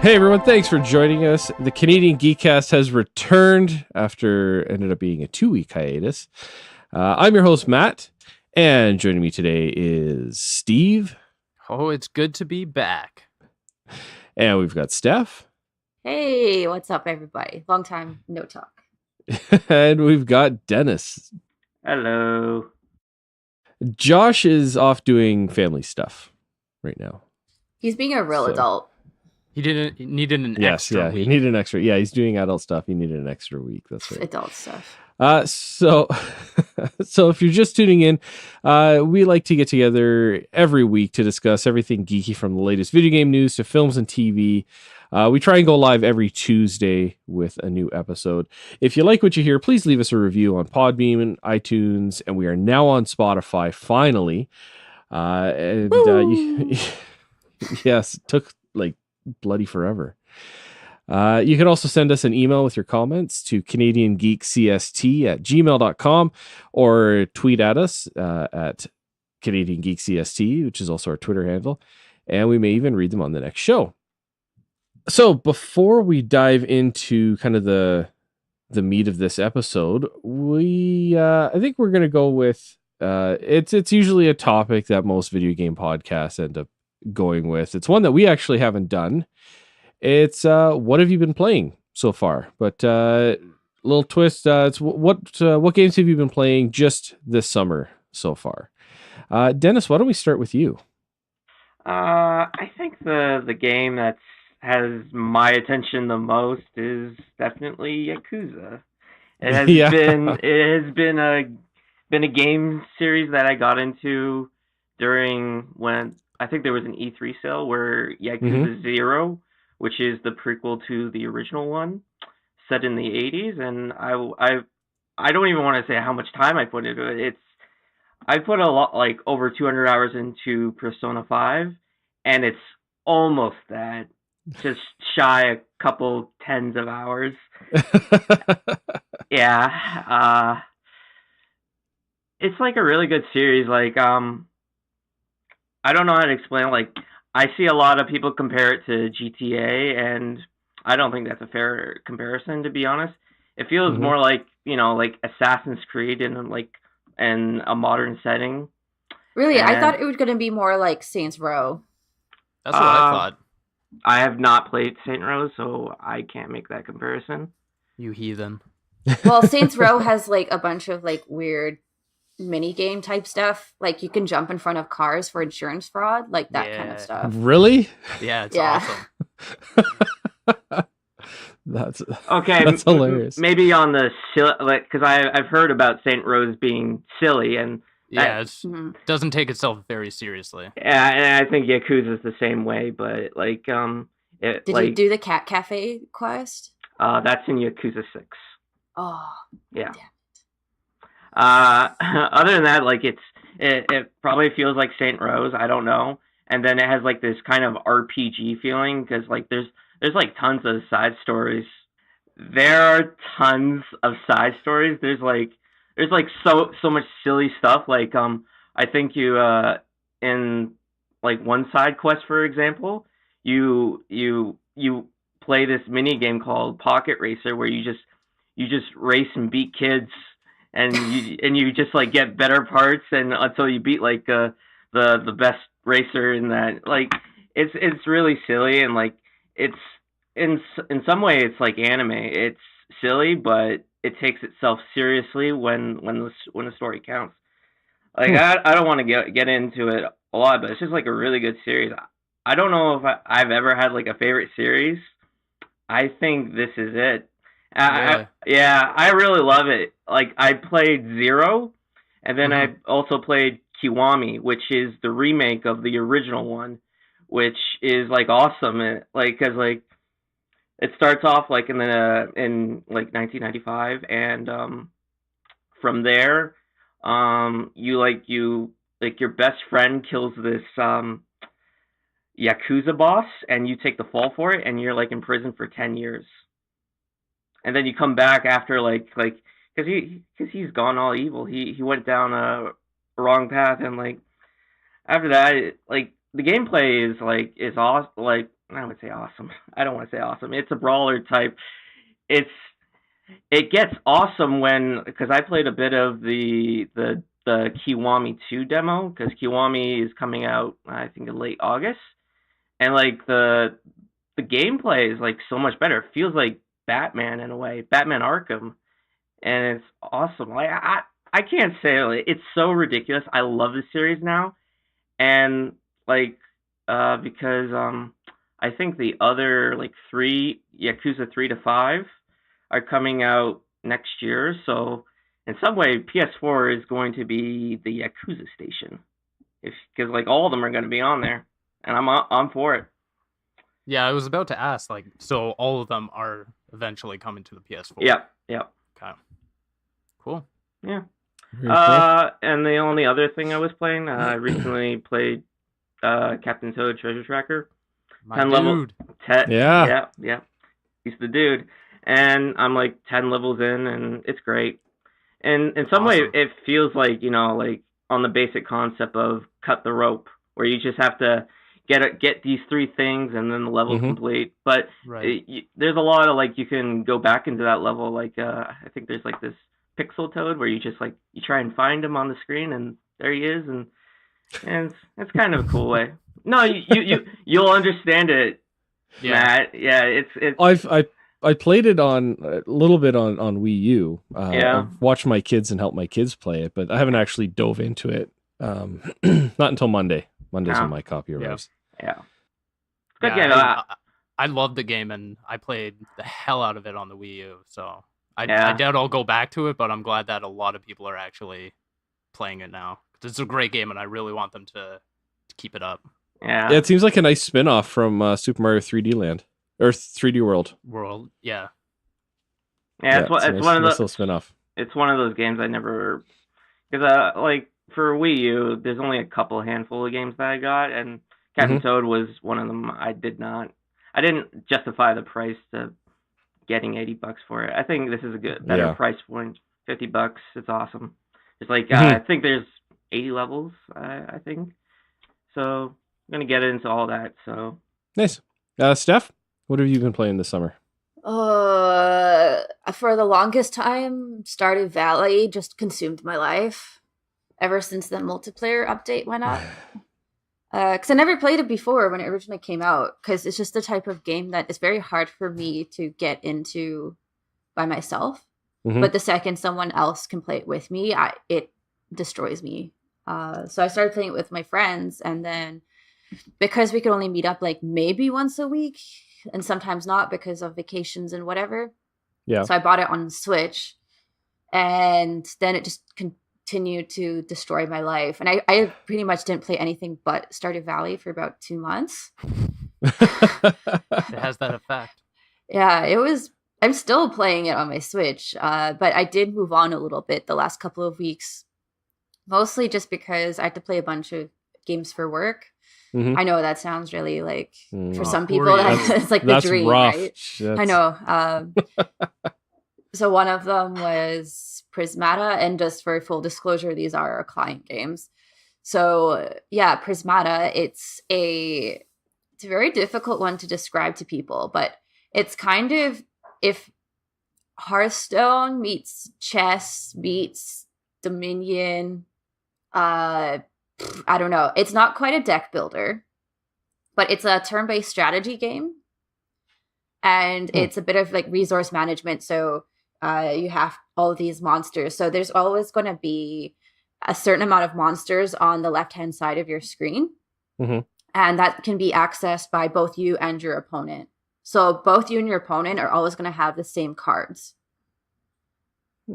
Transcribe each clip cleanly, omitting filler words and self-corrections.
Hey everyone, thanks for joining us. The Canadian Geekcast has returned after ended up being a 2-week hiatus. I'm your host, Matt, and joining me today is Steve. Oh, it's good to be back. And we've got Steph. Hey, what's up, everybody? Long time no talk. And we've got Dennis. Hello. Josh is off doing family stuff right now. He's being a real adult. He needed an extra week. He needed an extra. Yeah, he's doing adult stuff. He needed an extra week. That's right. Adult stuff. So if you're just tuning in, we like to get together every week to discuss everything geeky from the latest video game news to films and TV. We try and go live every Tuesday with a new episode. If you like what you hear, please leave us a review on Podbeam and iTunes, and we are now on Spotify finally. Yes, it took like bloody forever. You can also send us an email with your comments to CanadianGeekCST@gmail.com or tweet at us at CanadianGeekCST, which is also our Twitter handle, and we may even read them on the next show. So before we dive into kind of the meat of this episode, I think we're going to go with it's usually a topic that most video game podcasts end up going with. It's one that we actually haven't done. It's what have you been playing so far? But little twist. It's what games have you been playing just this summer so far? Dennis, why don't we start with you? I think the game that has my attention the most is definitely Yakuza. It has been a game series that I got into during when I think there was an E3 sale where Yakuza 0, which is the prequel to the original one, set in the 80s, and I don't even want to say how much time I put into it. I put a lot, like over 200 hours into Persona 5, and it's almost that, just shy a couple tens of hours. Yeah, it's like a really good series. Like, I don't know how to explain it. Like, I see a lot of people compare it to GTA, and I don't think that's a fair comparison, to be honest. It feels more like, like Assassin's Creed in a modern setting. Really? I thought it was going to be more like Saints Row. That's what I thought. I have not played Saint Row, so I can't make that comparison. You heathen. Well, Saints Row has like a bunch of like weird mini game type stuff. Like you can jump in front of cars for insurance fraud, like that kind of stuff. Really? Yeah, it's awesome. That's okay. That's hilarious. Maybe on the silly, because I've heard about Saint Rose being silly, and it doesn't take itself very seriously. Yeah, and I think Yakuza is the same way. But like, did you do the Cat Cafe quest? That's in Yakuza 6. Oh, yeah. Damn. Other than that, like it probably feels like Saint Rose. I don't know. And then it has like this kind of RPG feeling because like there's like tons of side stories. There are tons of side stories. There's like so much silly stuff. Like I think you in like one side quest, for example, you play this mini game called Pocket Racer where you just race and beat kids. And you just like get better parts and until you beat like the best racer in that. Like it's really silly and like it's in some way it's like anime. It's silly, but it takes itself seriously when the story counts. Like I don't want to get into it a lot, but it's just like a really good series. I don't know if I've ever had like a favorite series. I think this is it. I really love it. Like I played 0, and then I also played Kiwami, which is the remake of the original one, which is like awesome. Because it starts off like in 1995, and from there, your best friend kills this Yakuza boss, and you take the fall for it, and you're like in prison for 10 years. And then you come back after because he's gone all evil. He went down a wrong path, and like after that, like the gameplay is awesome. Like I would say awesome. I don't want to say awesome. It's a brawler type. It gets awesome because I played a bit of the Kiwami 2 demo, because Kiwami is coming out, I think, in late August, and like the gameplay is like so much better. It feels like Batman in a way, Batman Arkham, and it's awesome. Like I can't say it. It's so ridiculous. I love this series now, and like because I think the other like 3 Yakuza 3 to 5 are coming out next year. So in some way, PS4 is going to be the Yakuza station, because like all of them are going to be on there, and I'm for it. Yeah, I was about to ask, like, so all of them are eventually coming to the PS4. Yep. Okay. Cool. Yeah. Very cool. And the only other thing I was playing, I recently played Captain Toad Treasure Tracker. My dude. Yeah. Yeah. He's the dude. And I'm like 10 levels in, and it's great. And in some way, it feels like, like on the basic concept of cut the rope, where you just have to get these 3 things and then the level's complete. But there's a lot of like, you can go back into that level. Like I think there's like this pixel toad where you just like you try and find him on the screen, and there he is, and it's kind of a cool way. No, you'll understand it, Matt. Yeah, it's I played it on a little bit on Wii U. Yeah. I've watched my kids and helped my kids play it, but I haven't actually dove into it. Not until Monday. Monday's when my copy arrives. Yeah. Good game. I love the game, and I played the hell out of it on the Wii U. So I doubt I'll go back to it, but I'm glad that a lot of people are actually playing it now. It's a great game, and I really want them to keep it up. Yeah. It seems like a nice spin-off from Super Mario 3D Land. Or 3D World. Yeah. Yeah, it's one of those little spin-off. It's one of those games I never, because like for Wii U, there's only a handful of games that I got, and Captain Toad was one of them. I didn't justify the price to getting $80 for it. I think this is a better price point. $50, it's awesome. It's like I think there's 80 levels. I think so. I'm gonna get into all that. So nice. Steph, what have you been playing this summer? For the longest time, Stardew Valley just consumed my life ever since the multiplayer update went up. Because I never played it before when it originally came out, because it's just the type of game that is very hard for me to get into by myself. But the second someone else can play it with me, it destroys me. So I started playing it with my friends, and then because we could only meet up like maybe once a week, and sometimes not because of vacations and whatever. Yeah. So I bought it on Switch, and then it just continued to destroy my life. And I pretty much didn't play anything but Stardew Valley for about 2 months. It has that effect. Yeah, it was. I'm still playing it on my Switch, but I did move on a little bit the last couple of weeks, mostly just because I had to play a bunch of games for work. I know that sounds really like for some people it's like the dream, rough. Right? I know. So one of them was Prismata, and just for full disclosure, these are our client games. So yeah, Prismata, it's a very difficult one to describe to people, but it's kind of if Hearthstone meets chess meets Dominion, I don't know. It's not quite a deck builder, but it's a turn-based strategy game. And it's a bit of like resource management. So you have all of these monsters. So there's always going to be a certain amount of monsters on the left-hand side of your screen. And that can be accessed by both you and your opponent. So both you and your opponent are always going to have the same cards.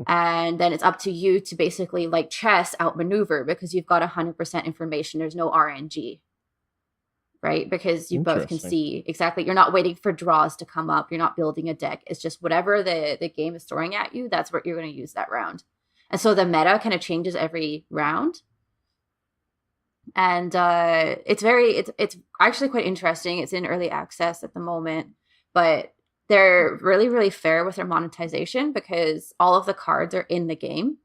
And then it's up to you to basically, like chess, outmaneuver, because you've got 100% information. There's no RNG, right? Because you both can see exactly. You're not waiting for draws to come up. You're not building a deck. It's just whatever the game is throwing at you, that's what you're going to use that round. And so the meta kind of changes every round. And it's actually quite interesting. It's in early access at the moment, but they're really, really fair with their monetization because all of the cards are in the game.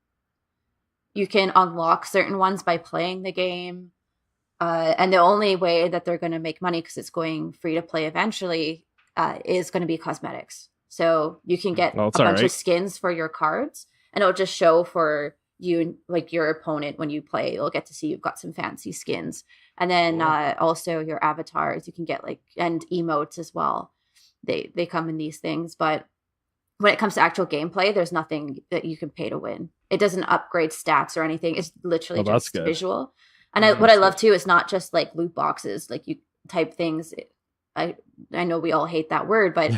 You can unlock certain ones by playing the game. And the only way that they're going to make money, because it's going free to play eventually, is going to be cosmetics. So you can get a bunch of skins for your cards, and it'll just show for you, like your opponent, when you play. You'll get to see you've got some fancy skins. And then also your avatars, you can get like, and emotes as well. They come in these things. But when it comes to actual gameplay, there's nothing that you can pay to win. It doesn't upgrade stats or anything. It's literally just visual. And what I love too is not just like loot boxes, like you type things. I know we all hate that word, but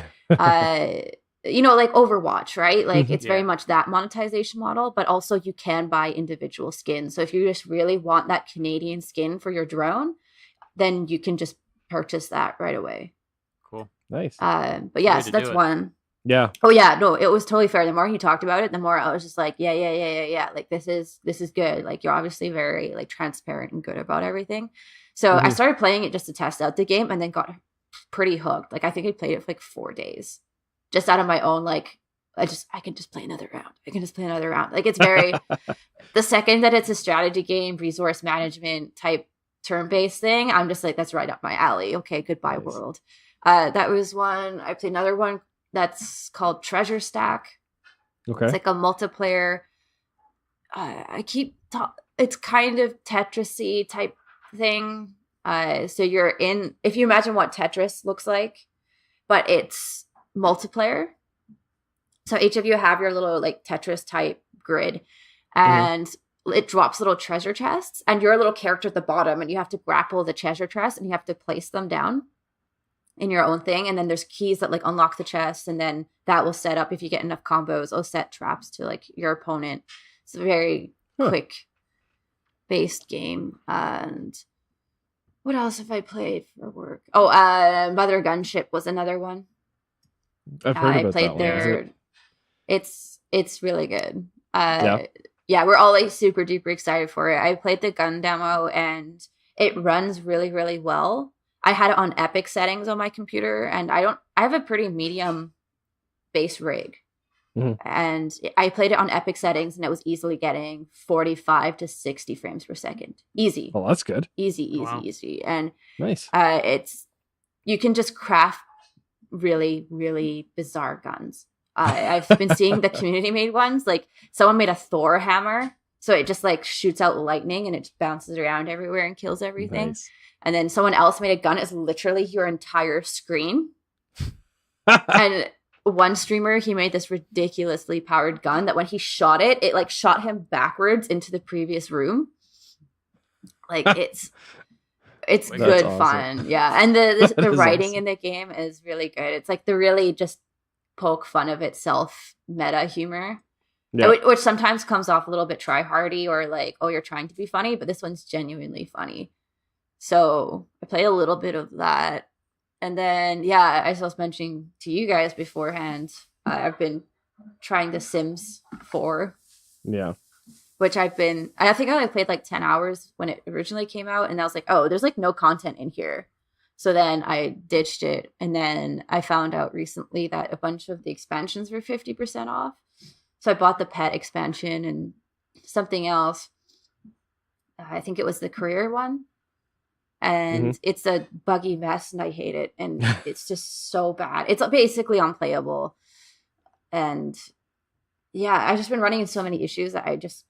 you know, like Overwatch, right? Like it's very much that monetization model, but also you can buy individual skins. So if you just really want that Canadian skin for your drone, then you can just purchase that right away. Cool. Nice. But yeah, so that's one. Yeah. Oh yeah, no, it was totally fair. The more he talked about it, the more I was just like, yeah. Like this is good. Like you're obviously very like transparent and good about everything. So I started playing it just to test out the game, and then got pretty hooked. Like I think I played it for like 4 days, just out of my own like I can just play another round. I can just play another round. Like it's very the second that it's a strategy game, resource management type turn-based thing, I'm just like, that's right up my alley. Okay, goodbye world. That was one. I played another one that's called Treasure Stack. Okay. It's like a multiplayer. It's kind of Tetris-y type thing. So you're in, if you imagine what Tetris looks like, but it's multiplayer. So each of you have your little like Tetris type grid, and it drops little treasure chests, and you're a little character at the bottom, and you have to grapple the treasure chests, and you have to place them down in your own thing. And then there's keys that like unlock the chest, and then that will set up, if you get enough combos, it'll set traps to like your opponent. It's a very quick based game. And what else have I played for work? Mother Gunship was another one. I've heard about that one. It's really good. Yeah, we're all like super duper excited for it. I played the gun demo, and it runs really, really well. I had it on epic settings on my computer, and I have a pretty medium base rig. And I played it on epic settings, and it was easily getting 45 to 60 frames per second. Easy. Oh, that's good. Easy. And nice. You can just craft really, really bizarre guns. I've been seeing the community made ones. Like someone made a Thor hammer, so it just like shoots out lightning and it just bounces around everywhere and kills everything. Nice. And then someone else made a gun that's literally your entire screen. And one streamer, he made this ridiculously powered gun that when he shot it, it like shot him backwards into the previous room. Like it's good awesome. Fun. Yeah. And the writing awesome. In the game is really good. It's like the really just poke fun of itself meta humor. Yeah. Which sometimes comes off a little bit try-hardy or like, oh, you're trying to be funny, but this one's genuinely funny. So I played a little bit of that. And then, yeah, as I was mentioning to you guys beforehand, I've been trying The Sims 4. Yeah. Which I think I only played like 10 hours when it originally came out. And I was like, oh, there's like no content in here. So then I ditched it. And then I found out recently that a bunch of the expansions were 50% off. So I bought the pet expansion and something else. I think it was the career one. And it's a buggy mess, and I hate it. And it's just so bad. It's basically unplayable. And yeah, I've just been running into so many issues that I just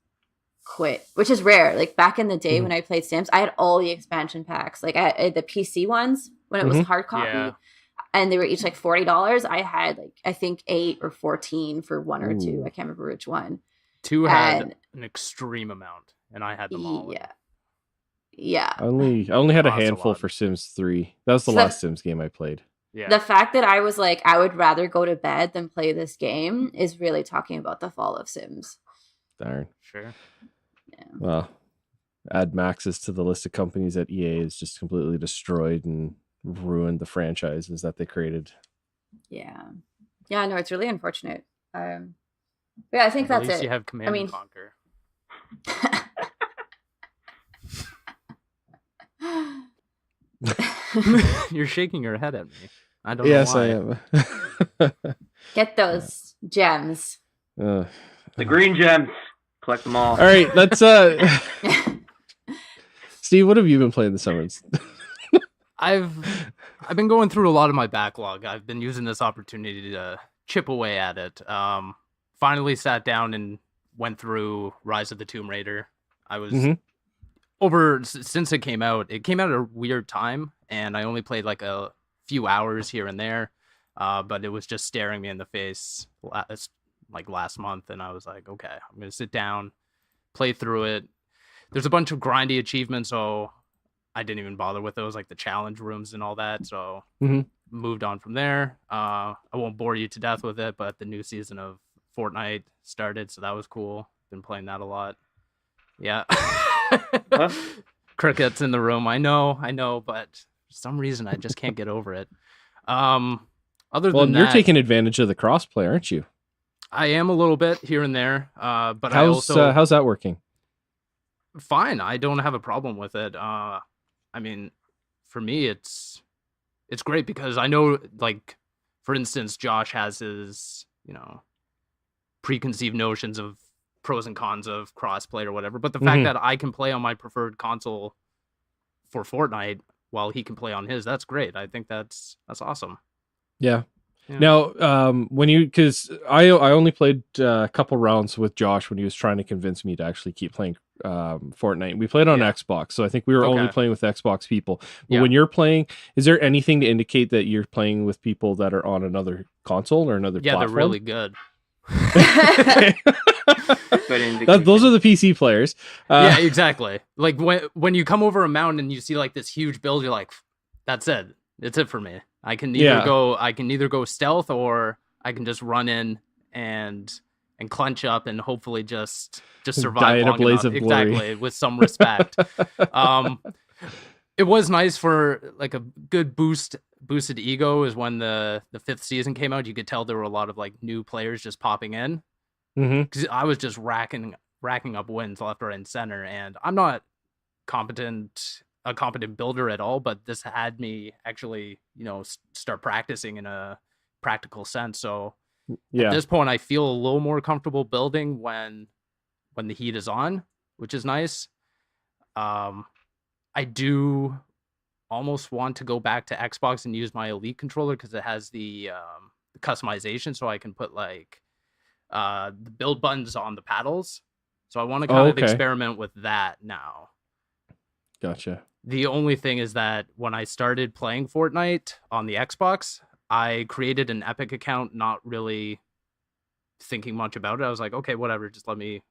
quit, which is rare. Like back in the day when I played Sims, I had all the expansion packs. Like I had the PC ones when it was hard copy, and they were each like $40. I had like, I think 8 or 14 for 1 or 2. I can't remember which one. 2 had an extreme amount, and I had them all. Yeah. I only had a handful for Sims 3. That was the last Sims game I played. Yeah. The fact that I was like, I would rather go to bed than play this game is really talking about the fall of Sims. Darn. Sure. Yeah. Well, add Maxis to the list of companies that EA has just completely destroyed and ruined the franchises that they created. Yeah. Yeah, no, it's really unfortunate. Yeah, I think that's it. At least you have Command and Conquer. You're shaking your head at me. I don't know why. Yes, I am. Get those gems. The green gems. Collect them all. All right, let's Steve, what have you been playing this summer? I've been going through a lot of my backlog. I've been using this opportunity to chip away at it. Finally sat down and went through Rise of the Tomb Raider. I was since it came out. It came out at a weird time, and I only played like a few hours here and there. But it was just staring me in the face last month, and I was like, okay, I'm gonna sit down, play through it. There's a bunch of grindy achievements, so I didn't even bother with those, like the challenge rooms and all that. So moved on from there. I won't bore you to death with it, but the new season of Fortnite started, so that was cool. Been playing that a lot. Yeah. Huh? Crickets in the room. I know, but for some reason I just can't get over it. Other than that, you're taking advantage of the crossplay, aren't you? I am a little bit here and there. But how's that working? Fine. I don't have a problem with it. I mean, for me, it's great because I know, like, for instance, Josh has his, preconceived notions of pros and cons of crossplay or whatever. But the fact that I can play on my preferred console for Fortnite while he can play on his, that's great. I think that's awesome. Yeah. Now, because I only played a couple rounds with Josh when he was trying to convince me to actually keep playing Fortnite. We played on Xbox, so I think we were only playing with Xbox people. But when you're playing, is there anything to indicate that you're playing with people that are on another console or another platform? Yeah, they're really good. Those are the PC players. Yeah, exactly. Like when you come over a mountain and you see like this huge build, you're like, that's it. It's it for me. I can either go stealth, or I can just run in and clench up and hopefully just survive die in a blaze of glory. Exactly, with some respect. It was nice for like a good boosted ego is when the 5th season came out. You could tell there were a lot of like new players just popping in, because I was just racking up wins left, right, and center, and I'm not a competent builder at all, but this had me actually, start practicing in a practical sense. So at this point, I feel a little more comfortable building when the heat is on, which is nice. I do almost want to go back to Xbox and use my Elite controller because it has the customization, so I can put like the build buttons on the paddles. So I want to kind of experiment with that now. Gotcha. The only thing is that when I started playing Fortnite on the Xbox, I created an Epic account, not really thinking much about it. I was like, okay, whatever, just let me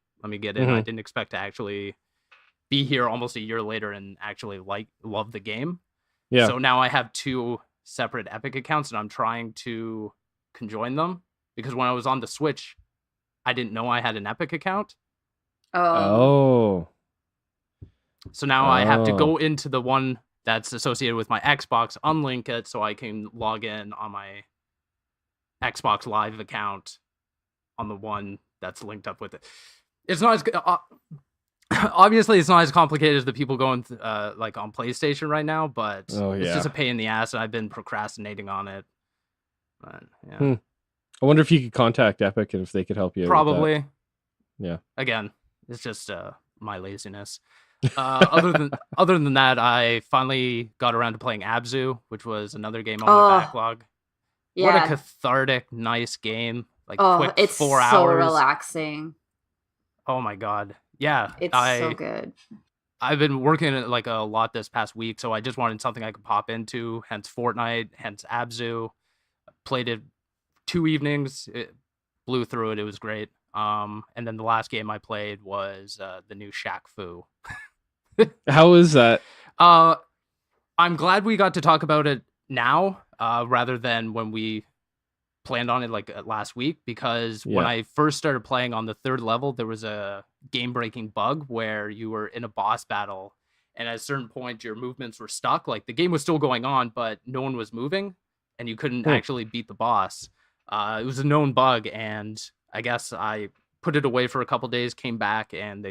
get in. I didn't expect to actually be here almost a year later and actually love the game. Yeah. So now I have 2 separate Epic accounts, and I'm trying to conjoin them because when I was on the Switch, I didn't know I had an Epic account. Oh. So now I have to go into the one that's associated with my Xbox, unlink it so I can log in on my Xbox Live account on the one that's linked up with it. It's not as obviously it's not as complicated as the people going like on PlayStation right now, but it's just a pain in the ass, and I've been procrastinating on it. But, yeah. I wonder if you could contact Epic and if they could help you. Probably. Yeah. Again, it's just my laziness. Other than that, I finally got around to playing Abzu, which was another game on my backlog. Yeah. What a cathartic, nice game! Like quick it's 4 hours. So relaxing. Oh my god, yeah, it's so good. I've been working it like a lot this past week, so I just wanted something I could pop into. Hence Fortnite, hence Abzu. Played it 2 evenings. It blew through it. It was great. And then the last game I played was the new Shaq Fu. How is that? I'm glad we got to talk about it now, rather than when we planned on it like last week, because when I first started playing on the 3rd level, there was a game-breaking bug where you were in a boss battle, and at a certain point your movements were stuck. Like the game was still going on, but no one was moving, and you couldn't actually beat the boss. It was a known bug, and I guess I put it away for a couple days, came back, and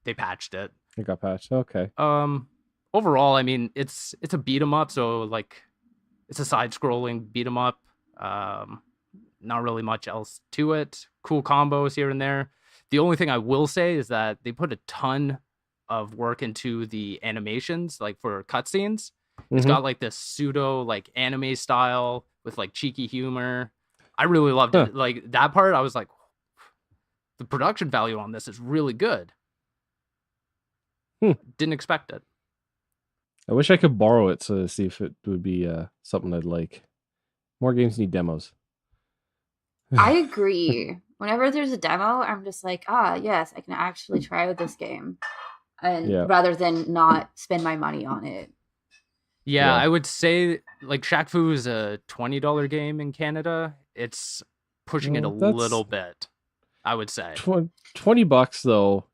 they patched it. It got patched. Okay. Overall, I mean, it's a beat 'em up, so like it's a side-scrolling beat 'em up. Not really much else to it. Cool combos here and there. The only thing I will say is that they put a ton of work into the animations, like for cutscenes. It's got like this pseudo like anime style with like cheeky humor. I really loved it. Like that part, I was like, the production value on this is really good. Didn't expect it. I wish I could borrow it to see if it would be something I'd like. More games need demos. I agree. Whenever there's a demo, I'm just like, yes, I can actually try out this game, and rather than not spend my money on it. Yeah, I would say like Shaq Fu is a $20 game in Canada. It's pushing it a little bit, I would say. $20 though.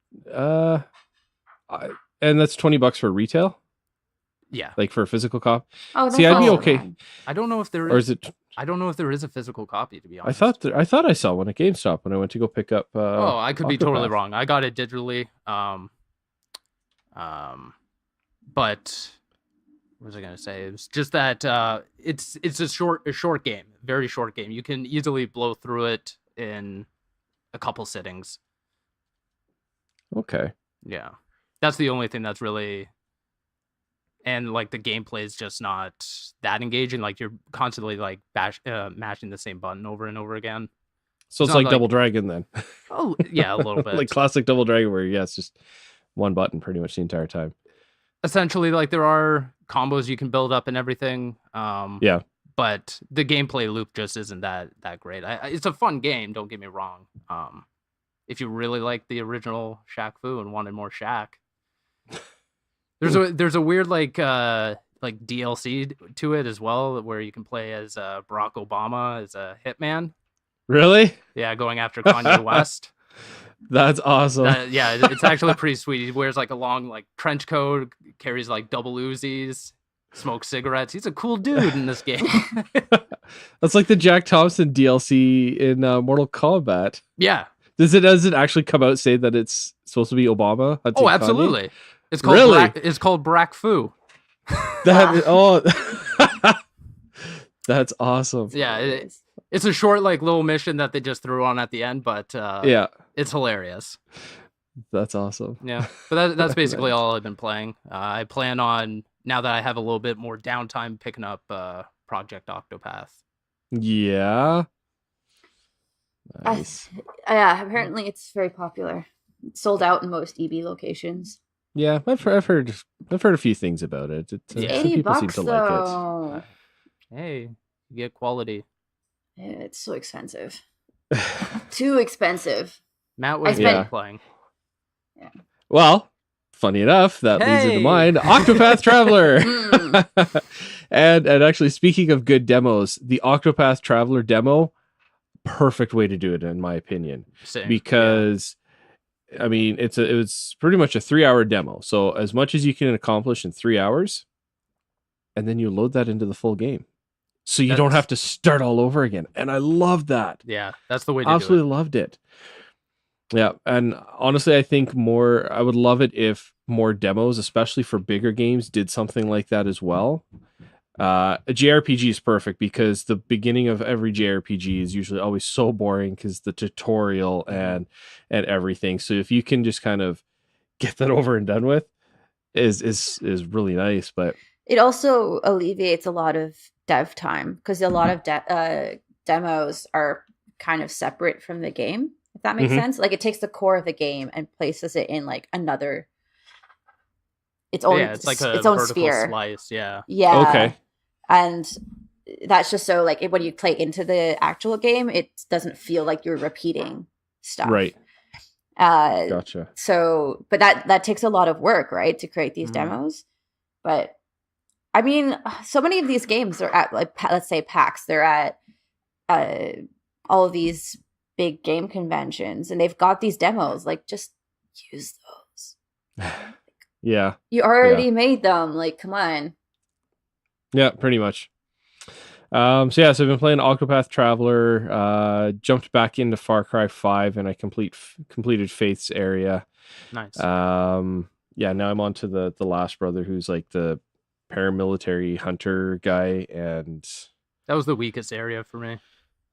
And that's $20 for retail? Yeah. Like for a physical copy? Oh, see, I'd be okay. I don't know if there is. Or is it? I don't know if there is a physical copy, to be honest. I thought I saw one at GameStop when I went to go pick up. I could be totally wrong. I got it digitally. But what was I gonna say? It was just that it's a short game, very short game. You can easily blow through it in a couple sittings. Okay. Yeah, that's the only thing that's really. And like the gameplay is just not that engaging. Like you're constantly like mashing the same button over and over again. So it's like Double Dragon then. Oh yeah, a little bit. Like classic Double Dragon where it's just one button pretty much the entire time. Essentially, like there are combos you can build up and everything. Yeah. But the gameplay loop just isn't that great. It's a fun game, don't get me wrong. If you really like the original Shaq Fu and wanted more Shaq. There's a weird like DLC to it as well, where you can play as Barack Obama as a hitman. Really? Yeah, going after Kanye West. That's awesome. It's actually pretty sweet. He wears like a long like trench coat, carries like double Uzis, smokes cigarettes. He's a cool dude in this game. That's like the Jack Thompson DLC in Mortal Kombat. Yeah. Does it actually come out say that it's supposed to be Obama? Oh, absolutely. Kanye? It's called it's called Barack Fu. That's awesome. Yeah, it's a short like little mission that they just threw on at the end, but it's hilarious. That's awesome. Yeah, but that's basically all I've been playing. I plan on, now that I have a little bit more downtime, picking up Project Octopath. Yeah. Nice. Apparently it's very popular. It's sold out in most EB locations. Yeah, I've heard a few things about it. It's $80 seem to though. Like it. Hey, you get quality. Yeah, it's so expensive. Too expensive. Matt was playing. Yeah. Well, funny enough, that leads into mine. Octopath Traveler. And actually, speaking of good demos, the Octopath Traveler demo, perfect way to do it in my opinion. Same. Because I mean, it was pretty much a 3-hour demo. So as much as you can accomplish in 3 hours, and then you load that into the full game. So you don't have to start all over again. And I love that. Yeah, that's the way to do it. Absolutely loved it. Yeah, and honestly, I think I would love it if more demos, especially for bigger games, did something like that as well. A JRPG is perfect because the beginning of every JRPG is usually always so boring because the tutorial and everything. So if you can just kind of get that over and done with, is really nice. But it also alleviates a lot of dev time because a lot of demos are kind of separate from the game. If that makes sense, like it takes the core of the game and places it in like another. It's like its own sphere. Slice, yeah. Okay. And that's just so like when you play into the actual game, it doesn't feel like you're repeating stuff. Right. Gotcha. So, but that takes a lot of work, right, to create these demos. But I mean, so many of these games are at like, let's say PAX. They're at all of these big game conventions, and they've got these demos. Like, just use those. Yeah. You already made them. Like, come on. Yeah, pretty much. So I've been playing Octopath Traveler, jumped back into Far Cry 5, and I completed Faith's area. Nice. Now I'm on to the Last Brother, who's like the paramilitary hunter guy, and that was the weakest area for me.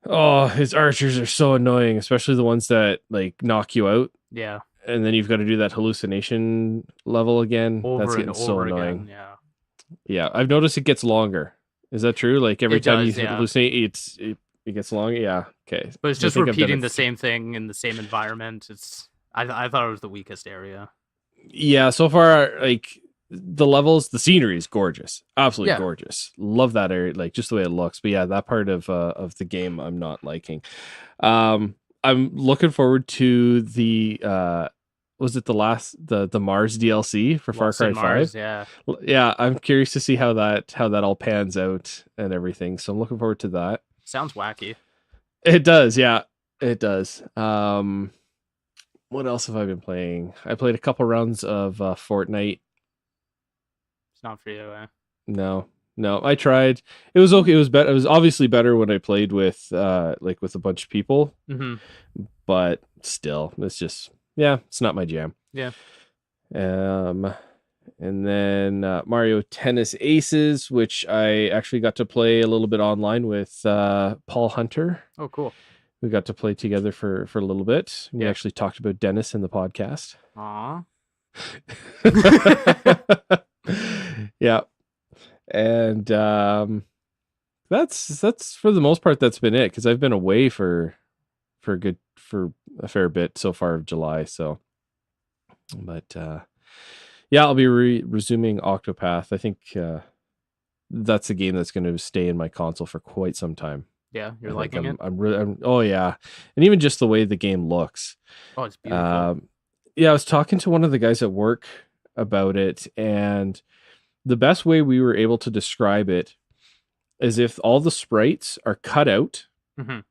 Oh, his archers are so annoying, especially the ones that like knock you out. Yeah. and then you've got to do that hallucination level again. That's getting so annoying. Again, yeah. Yeah, I've noticed it gets longer. Is that true? Like every time you yeah. hallucinate, it gets longer. Yeah. Okay. But it's just repeating the same thing in the same environment. I thought it was the weakest area. Yeah. So far, like the levels, the scenery is gorgeous. Absolutely gorgeous. Love that area, like just the way it looks. But yeah, that part of the game I'm not liking. I'm looking forward to the was it the Mars DLC for Far Cry 5? Yeah. Yeah, I'm curious to see how that all pans out and everything. So I'm looking forward to that. Sounds wacky. It does, yeah. It does. What else have I been playing? I played a couple rounds of Fortnite. It's not for you, eh? No, I tried. It was okay. It was better. It was obviously better when I played with with a bunch of people. Mm-hmm. But still, it's just it's not my jam. Yeah. And then Mario Tennis Aces, which I actually got to play a little bit online with Paul Hunter. Oh, cool. We got to play together for a little bit. We actually talked about Dennis in the podcast. Aw. Yeah. And that's for the most part that's been it, because I've been away for a fair bit so far of July. So, but I'll be resuming Octopath. I think that's a game that's going to stay in my console for quite some time. Yeah, you're liking it. Oh yeah, and even just the way the game looks. Oh, it's beautiful. Yeah, I was talking to one of the guys at work about it, and the best way we were able to describe it is if all the sprites are cut out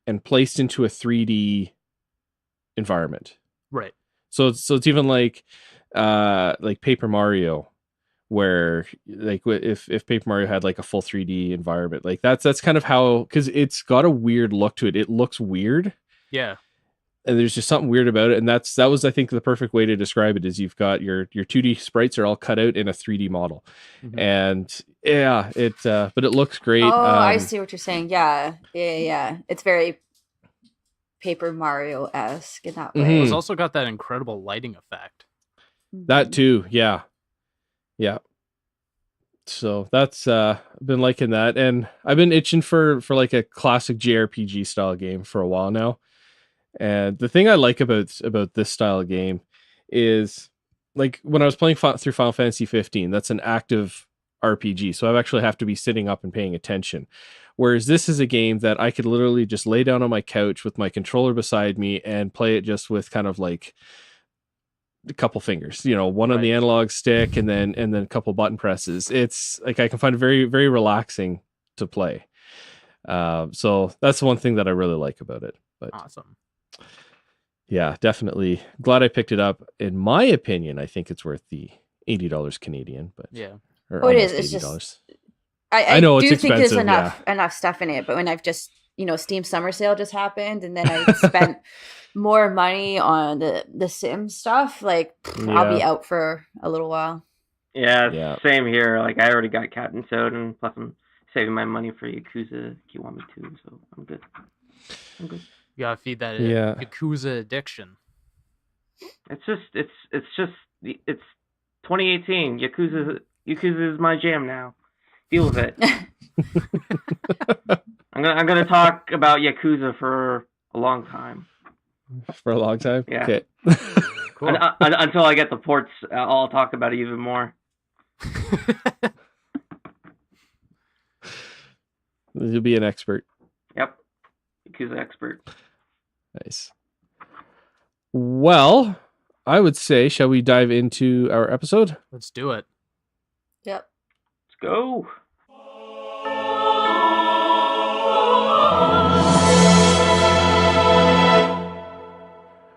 and placed into a 3D environment. Right. So it's even like Paper Mario, where like if Paper Mario had like a full 3D environment, like that's kind of how, because it's got a weird look to it. It looks weird. Yeah. And there's just something weird about it, and that was, I think, the perfect way to describe it. Is you've got your 2D sprites are all cut out in a 3D model, and but it looks great. Oh, I see what you're saying. Yeah. It's very Paper Mario-esque in that way. It's also got that incredible lighting effect. That too, yeah. So that's I've been liking that, and I've been itching for like a classic JRPG style game for a while now. And the thing I like about this style of game is, like, when I was playing through Final Fantasy 15, that's an active RPG, so I actually have to be sitting up and paying attention. Whereas this is a game that I could literally just lay down on my couch with my controller beside me and play it just with kind of like a couple fingers, one on the analog stick and then a couple button presses. It's like I can find it very, very relaxing to play. So that's one thing that I really like about it. But awesome. Yeah, definitely glad I picked it up. In my opinion, I think it's worth the $80 Canadian, but it is. It's just I know do think there's enough stuff in it, but when I've just Steam Summer Sale just happened, and then I spent more money on the Sim stuff, like I'll be out for a little while. Yeah, same here. Like I already got Captain Toad, and plus I'm saving my money for Yakuza Kiwami 2, so I'm good. You gotta feed that Yakuza addiction. It's 2018. Yakuza is my jam now. Deal with it. I'm gonna talk about Yakuza for a long time. For a long time? Yeah. Okay. Cool. Until I get the ports, I'll talk about it even more. You'll be an expert. Yep. Yakuza expert. Nice. Well, I would say, shall we dive into our episode? Let's do it. Yep. Let's go.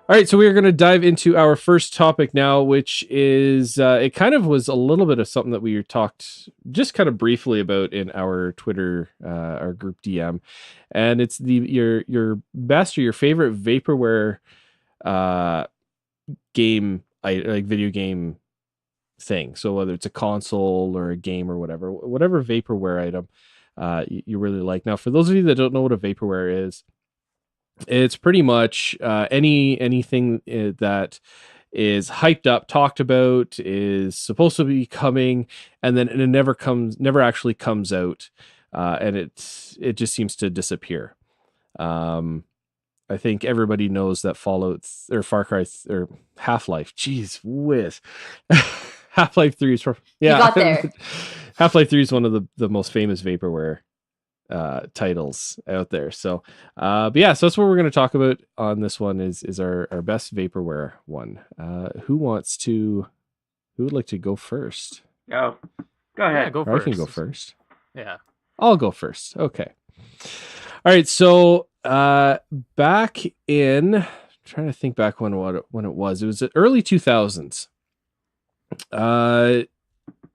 All right, so we are going to dive into our first topic now, which is it kind of was a little bit of something that we talked just kind of briefly about in our Twitter, our group DM, and it's your best or your favorite vaporware game, like video game thing. So whether it's a console or a game or whatever vaporware item you really like. Now, for those of you that don't know what a vaporware is, it's pretty much anything that is hyped up, talked about, is supposed to be coming, and then it never actually comes out, and it just seems to disappear. I think everybody knows that Fallout or Far Cry or Half-Life. Jeez whiz. Half-Life 3 is You got there. Half-Life 3 is one of the most famous vaporware titles out there. So but yeah, so that's what we're going to talk about on this one is our best vaporware one. Who would like to go first? Go ahead. Yeah, go first. I can go first. Yeah. I'll go first. Okay. All right, so back in, I'm trying to think back when it was. It was the early 2000s.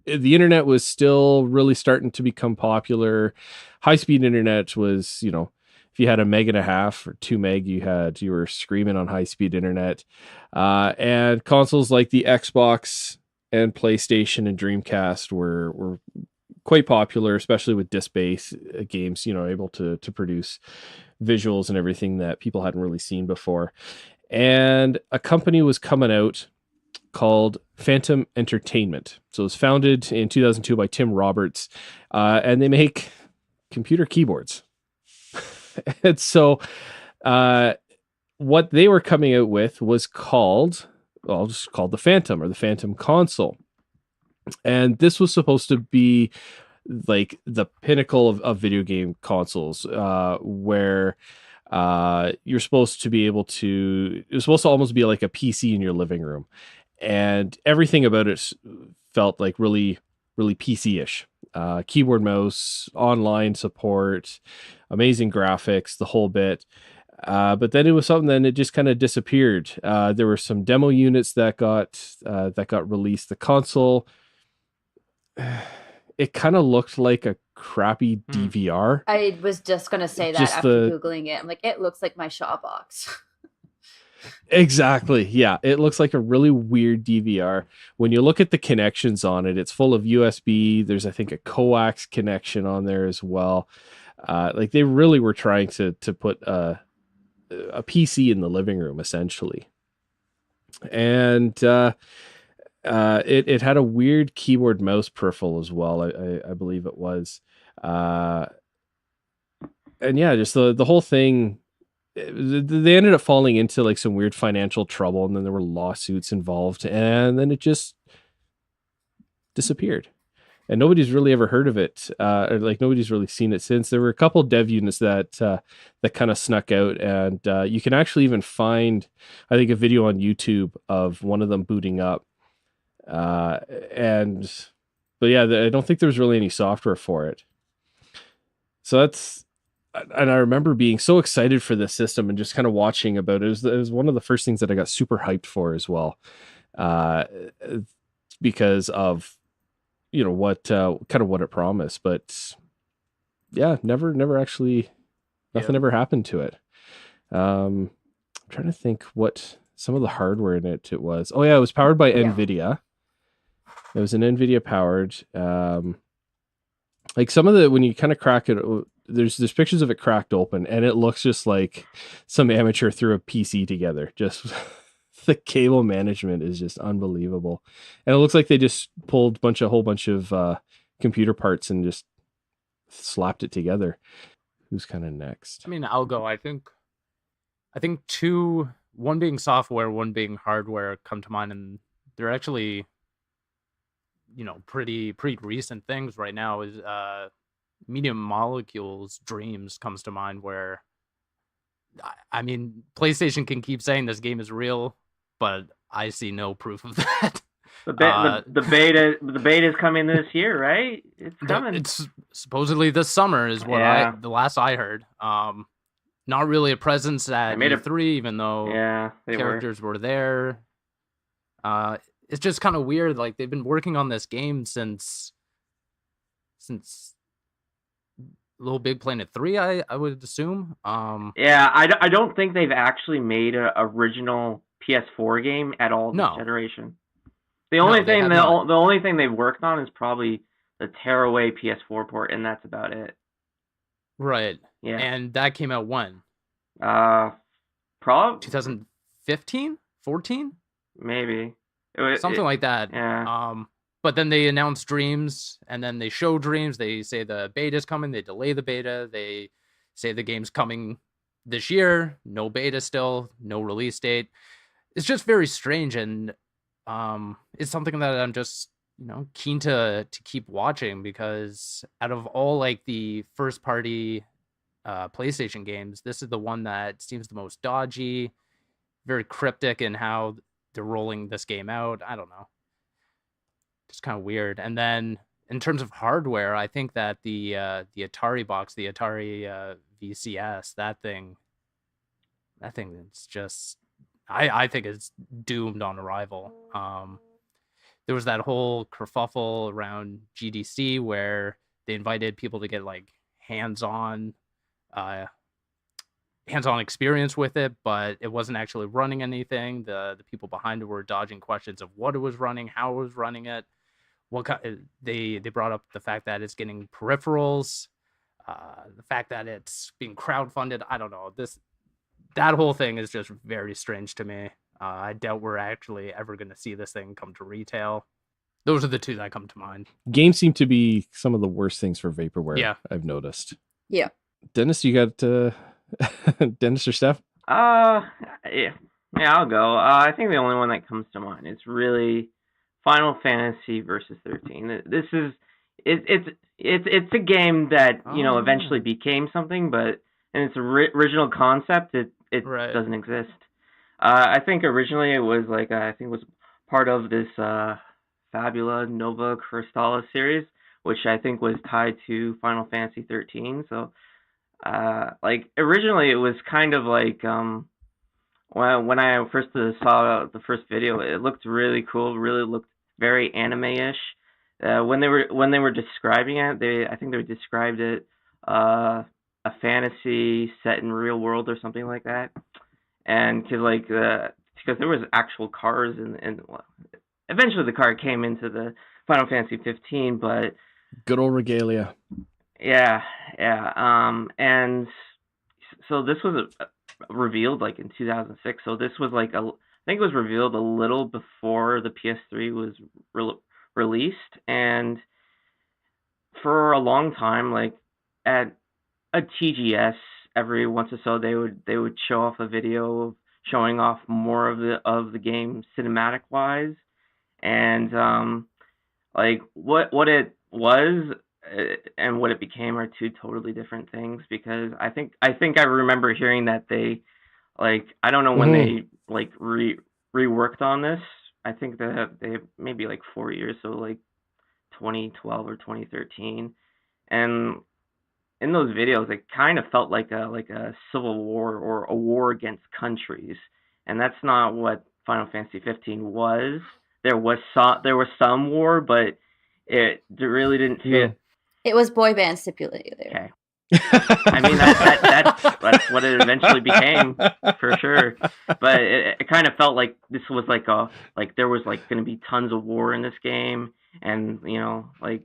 The internet was still really starting to become popular. High-speed internet was, if you had a meg and a half or 2 meg, you were screaming on high-speed internet. And consoles like the Xbox and PlayStation and Dreamcast were quite popular, especially with disc-based games, able to produce visuals and everything that people hadn't really seen before. And a company was coming out called Phantom Entertainment. So it was founded in 2002 by Tim Roberts, and they make computer keyboards. And so what they were coming out with was called the Phantom, or the Phantom console. And this was supposed to be like the pinnacle of video game consoles, where you're supposed to be able to, it was supposed to almost be like a PC in your living room. And everything about it felt like really, really PC-ish. Keyboard, mouse, online support, amazing graphics, the whole bit. But then it was something, then it just kind of disappeared. There were some demo units that got released. The console, it kind of looked like a crappy DVR. I was just going to say that just after Googling it. I'm like, it looks like my Shaw box. Exactly. Yeah. It looks like a really weird DVR. When you look at the connections on it, it's full of USB. There's, I think, a coax connection on there as well. Like they really were trying to put a PC in the living room, essentially. And it had a weird keyboard mouse peripheral as well. I believe it was. And yeah, just the whole thing, they ended up falling into like some weird financial trouble, and then there were lawsuits involved, and then it just disappeared. And nobody's really ever heard of it, or like nobody's really seen it since. There were a couple dev units that kind of snuck out, and you can actually even find, I think, a video on YouTube of one of them booting up. But yeah, I don't think there was really any software for it. So that's, and I remember being so excited for this system and just kind of watching about it. It was one of the first things that I got super hyped for as well, because of what kind of what it promised. But yeah, never actually, nothing ever happened to it. I'm trying to think what some of the hardware in it was. Oh yeah, it was powered by NVIDIA. It was an NVIDIA powered. Like some of the, when you kind of crack it, there's pictures of it cracked open, and it looks just like some amateur threw a PC together. Just the cable management is just unbelievable, and it looks like they just pulled a whole bunch of computer parts and just slapped it together. Who's kind of next? I mean, I'll go. I think two, one being software, one being hardware, come to mind, and they're actually, pretty recent things right now. Is Medium Molecules Dreams comes to mind, where I mean, PlayStation can keep saying this game is real, but I see no proof of that. The beta is coming this year, right? It's coming. It's supposedly this summer is what the last I heard. Not really a presence at E3, even though characters were there. It's just kind of weird. Like, they've been working on this game since Little Big Planet 3, I would assume. I don't think they've actually made an original PS4 game at all this generation. The only thing they've worked on is probably the tearaway PS4 port, and that's about it. Right. Yeah. And that came out when? Probably 2015? 14? maybe something like that. Yeah. But then they announce Dreams, and then they show Dreams. They say the beta's coming. They delay the beta. They say the game's coming this year. No beta still. No release date. It's just very strange, and it's something that I'm just keen to keep watching, because out of all like the first party PlayStation games, this is the one that seems the most dodgy, very cryptic in how they're rolling this game out. I don't know. It's kind of weird. And then in terms of hardware, I think that the Atari box, the Atari VCS, that thing is just, I think it's doomed on arrival. There was that whole kerfuffle around GDC where they invited people to get like hands-on experience with it, but it wasn't actually running anything. The people behind it were dodging questions of what it was running, how it was running it. They brought up the fact that it's getting peripherals, the fact that it's being crowdfunded. I don't know. That whole thing is just very strange to me. I doubt we're actually ever going to see this thing come to retail. Those are the two that come to mind. Games seem to be some of the worst things for vaporware. Yeah, I've noticed. Yeah. Dennis, you got Dennis or Steph? Yeah, I'll go. I think the only one that comes to mind is really Final Fantasy versus 13. This is it's a game that eventually became something, but in its original concept, it right. doesn't exist. I think originally it was like I think it was part of this Fabula Nova Crystalla series, which I think was tied to Final Fantasy 13. So, like originally it was kind of like when I first saw the first video, it looked really cool. Really looked very anime-ish. When they were describing it, I think they described it a fantasy set in real world or something like that. And because there was actual cars and eventually the car came into the Final Fantasy 15, but good old regalia. Yeah. And so this was revealed like in 2006. So this was like I think it was revealed a little before the PS3 was released, and for a long time, like at a TGS, every once or so they would show off a video of showing off more of the game cinematic wise, and like what it was and what it became are two totally different things, because I think I remember hearing that they like I don't know when they like reworked on this. I think that they maybe like 4 years, so like 2012 or 2013, and in those videos, it kind of felt like a civil war or a war against countries, and that's not what Final Fantasy 15 was. There was some war, but it really didn't fit. It was boy band stipulated. Okay. I mean that's what it eventually became for sure. But it kind of felt like this was like there was like going to be tons of war in this game, and like.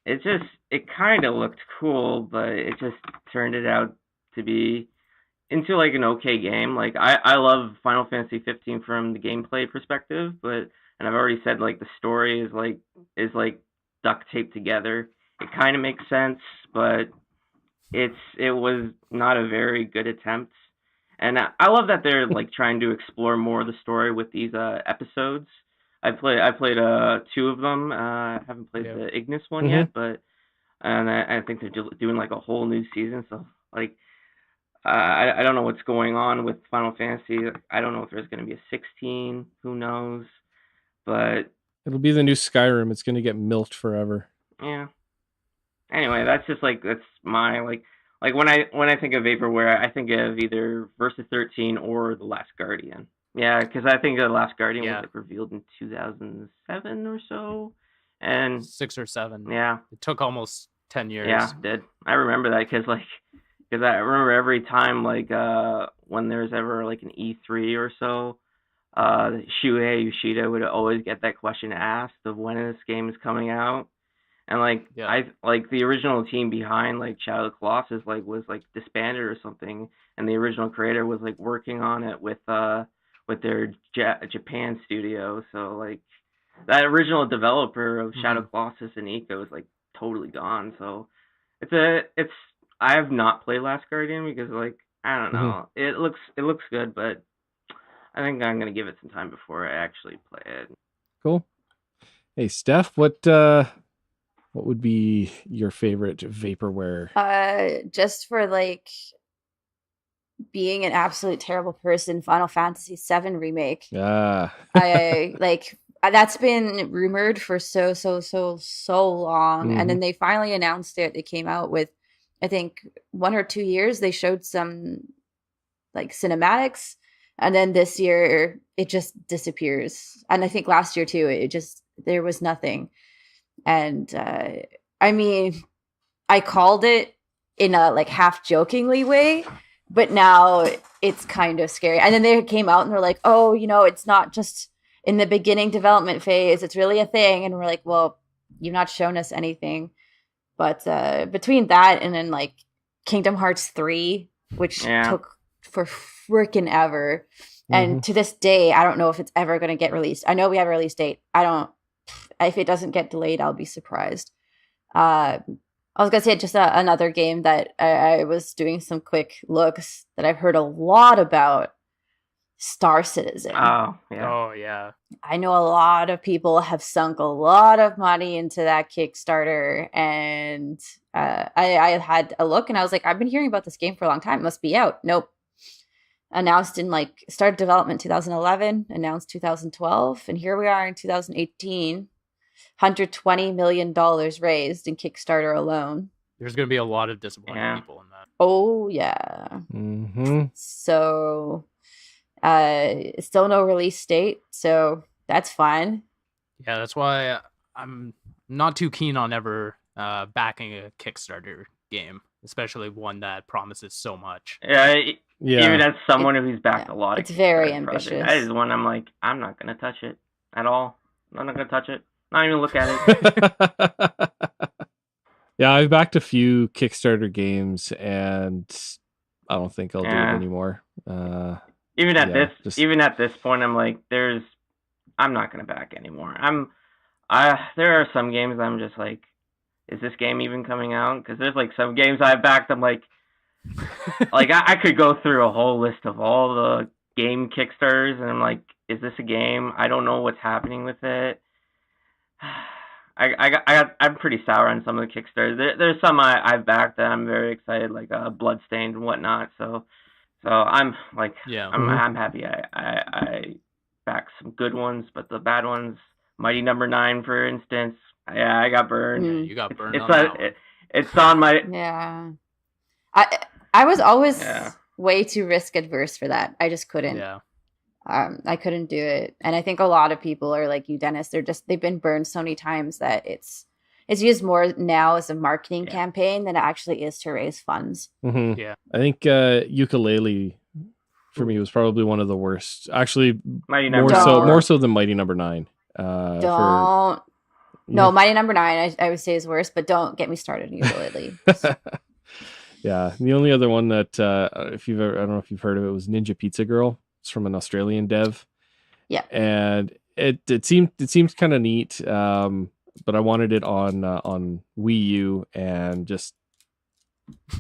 It kind of looked cool, but it just turned it out to be into like an okay game. Like I love Final Fantasy 15 from the gameplay perspective, and I've already said like the story is like duct taped together. It kind of makes sense, but it was not a very good attempt. And I love that they're like trying to explore more of the story with these episodes. I played 2 of them. I haven't played the Ignis one yet, but I think they're doing like a whole new season. So like I don't know what's going on with Final Fantasy. I don't know if there's going to be a 16. Who knows? But it'll be the new Skyrim. It's going to get milked forever. Yeah. Anyway, that's my like when I think of vaporware, I think of either Versus 13 or The Last Guardian. Yeah, because I think The Last Guardian was like revealed in 2007 or so, and 6 or 7. Yeah, it took almost 10 years. Yeah, it did. I remember that because I remember every time when there's ever like an E3 or so, Shuhei Yoshida would always get that question asked of when this game is coming out, and I the original team behind like Shadow of the Colossus was disbanded or something, and the original creator was working on it with with their Japan studio. So like that original developer of Shadow Colossus and Eco is like totally gone. So it's I have not played Last Guardian because like I don't know. It looks good, but I think I'm gonna give it some time before I actually play it. Cool. Hey Steph, what would be your favorite vaporware? Just for like being an absolute terrible person, Final Fantasy VII remake. I like that's been rumored for so long, and then they finally announced it. It came out with, I think, 1 or 2 years. They showed some like cinematics, and then this year it just disappears. And I think last year too, there was nothing. And I mean, I called it in a like half jokingly way, but now it's kind of scary. And then they came out and they're like, oh, it's not just in the beginning development phase, it's really a thing. And we're like, well, you've not shown us anything. But between that and then like Kingdom Hearts 3, which took for freaking ever. And to this day, I don't know if it's ever going to get released. I know we have a release date. If it doesn't get delayed, I'll be surprised. I was going to say just another game that I was doing some quick looks that I've heard a lot about. Star Citizen. Oh, yeah. Oh, yeah. I know a lot of people have sunk a lot of money into that Kickstarter, and I had a look and I was like, I've been hearing about this game for a long time. It must be out. Nope. Announced in started development 2011, announced 2012, and here we are in 2018. $120 million raised in Kickstarter alone. There's going to be a lot of disappointed people in that. Oh, yeah. So, still no release date, so that's fine. Yeah, that's why I'm not too keen on ever backing a Kickstarter game, especially one that promises so much. Yeah. Even as someone who's backed a lot of it's very ambitious. That is one I'm like, I'm not going to touch it at all. I'm not going to touch it. Not even look at it. Yeah, I've backed a few Kickstarter games, and I don't think I'll do it anymore. Even at this point, I'm like, I'm not going to back anymore. There are some games I'm just like, is this game even coming out? Because there's like some games I've backed, I'm like, I could go through a whole list of all the game Kickstarters, and I'm like, is this a game? I don't know what's happening with it. I'm pretty sour on some of the Kickstarters. There's some I've backed that I'm very excited, like Bloodstained and whatnot. So I'm like, I'm happy I backed some good ones, but the bad ones, Mighty Number 9, for instance, I got burned. Yeah, you got burned. It's on my. Yeah. I was always way too risk adverse for that. I just couldn't. Yeah. I couldn't do it. And I think a lot of people are like you, Dennis. They've been burned so many times that it's used more now as a marketing campaign than it actually is to raise funds. Yeah. I think Ukulele for me was probably one of the worst. Actually, more so than Mighty Number 9. No, Mighty Number 9 I would say is worse, but don't get me started on Ukulele. Yeah, the only other one that I don't know if you've heard of it, was Ninja Pizza Girl. It's from an Australian dev. Yeah, and it seemed kind of neat, but I wanted it on Wii U, and just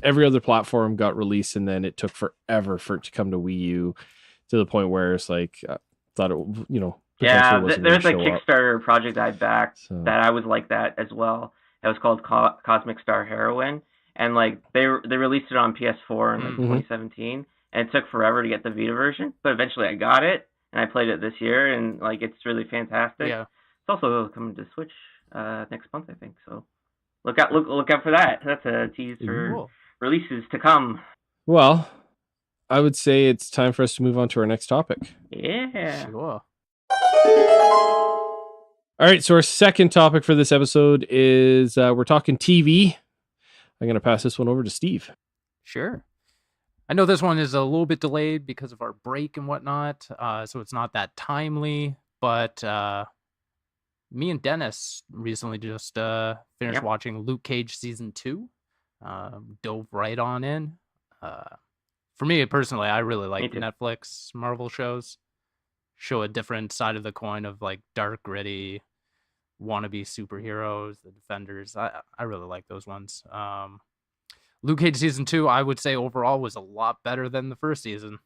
every other platform got released, and then it took forever for it to come to Wii U, to the point where it's like I thought it, there's a Kickstarter project I backed that I was like that as well. It was called Cosmic Star Heroine. And like they released it on PS4 in 2017, and it took forever to get the Vita version, but eventually I got it and I played it this year, and like it's really fantastic. Yeah, it's also coming to Switch next month, I think. So look out for that. That's a tease for releases to come. Well, I would say it's time for us to move on to our next topic. Yeah. Sure. All right, so our second topic for this episode is we're talking TV. I'm going to pass this one over to Steve. Sure. I know this one is a little bit delayed because of our break and whatnot, so it's not that timely, but me and Dennis recently just finished watching Luke Cage Season 2. Dove right on in. For me, personally, I really like the Netflix Marvel shows. show a different side of the coin of like dark, gritty, wannabe superheroes, the Defenders. I really like those ones. Luke Cage season 2, I would say overall was a lot better than the first season.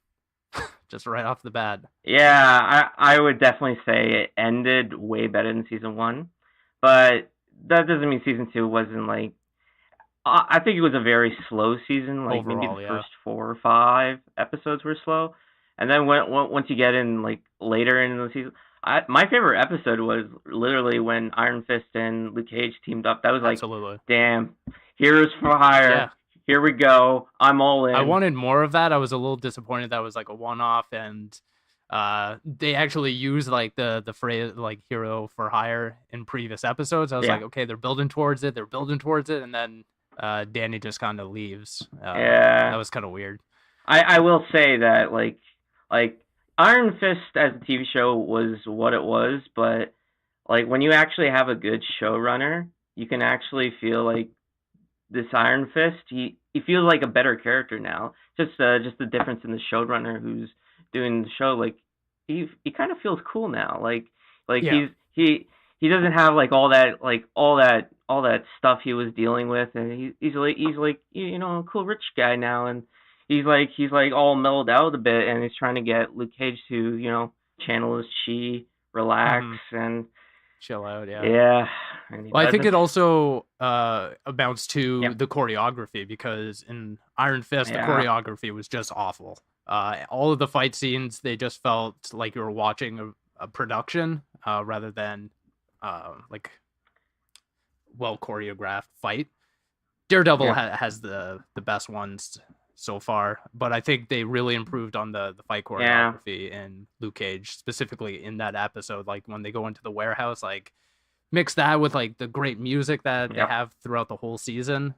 Just right off the bat. Yeah, I would definitely say it ended way better than season 1, but that doesn't mean season 2 wasn't like. I think it was a very slow season. Like overall, maybe the first 4 or 5 episodes were slow, and then once you get in like later in the season, my favorite episode was literally when Iron Fist and Luke Cage teamed up. That was like, absolutely, damn, heroes for hire. Yeah. Here we go. I'm all in. I wanted more of that. I was a little disappointed that was like a one-off, and they actually used like the phrase like hero for hire in previous episodes. I was like, okay, they're building towards it, and then Danny just kind of leaves. That was kind of weird. I will say that like Iron Fist as a TV show was what it was, but like when you actually have a good showrunner, you can actually feel like this Iron Fist, he feels like a better character now. Just the difference in the showrunner who's doing the show. Like he kind of feels cool now. Like he doesn't have like all that stuff he was dealing with, and he's like a cool rich guy now, and he's like all mellowed out a bit, and he's trying to get Luke Cage to channel his chi, relax, and chill out. Yeah. Well, I think it also amounts to the choreography, because in Iron Fist, the choreography was just awful. All of the fight scenes, they just felt like you were watching a production rather than like well choreographed fight. Daredevil has the best ones so far, but I think they really improved on the fight choreography in Luke Cage, specifically in that episode. Like when they go into the warehouse, like mix that with like the great music that they have throughout the whole season.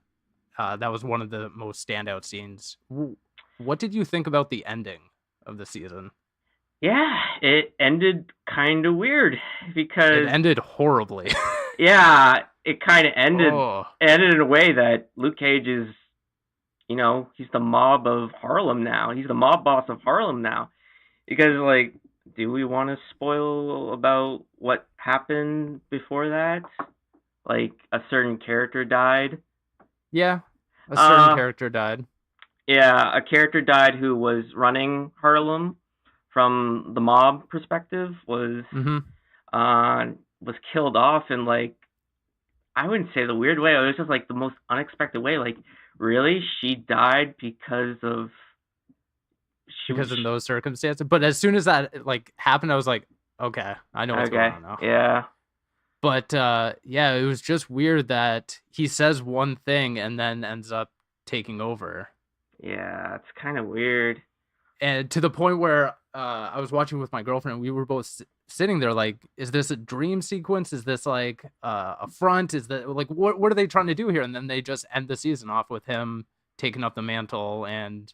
That was one of the most standout scenes. What did you think about the ending of the season? Yeah, it ended kind of weird because it ended horribly. Yeah, it kind of ended in a way that Luke Cage is, he's the mob of Harlem now. He's the mob boss of Harlem now. Because, like, do we want to spoil about what happened before that? Like, a certain character died? Yeah, a certain character died. Yeah, a character died who was running Harlem from the mob perspective, was killed off in, like, I wouldn't say the weird way. It was just, like, the most unexpected way. Like, really? She died because of... in those circumstances? But as soon as that, like, happened, I was like, okay, I know what's going on now. Yeah. But, it was just weird that he says one thing and then ends up taking over. Yeah, it's kind of weird. And to the point where I was watching with my girlfriend, we were both sitting there like, is this a dream sequence? Is this like a front? Is that like, what are they trying to do here? And then they just end the season off with him taking up the mantle and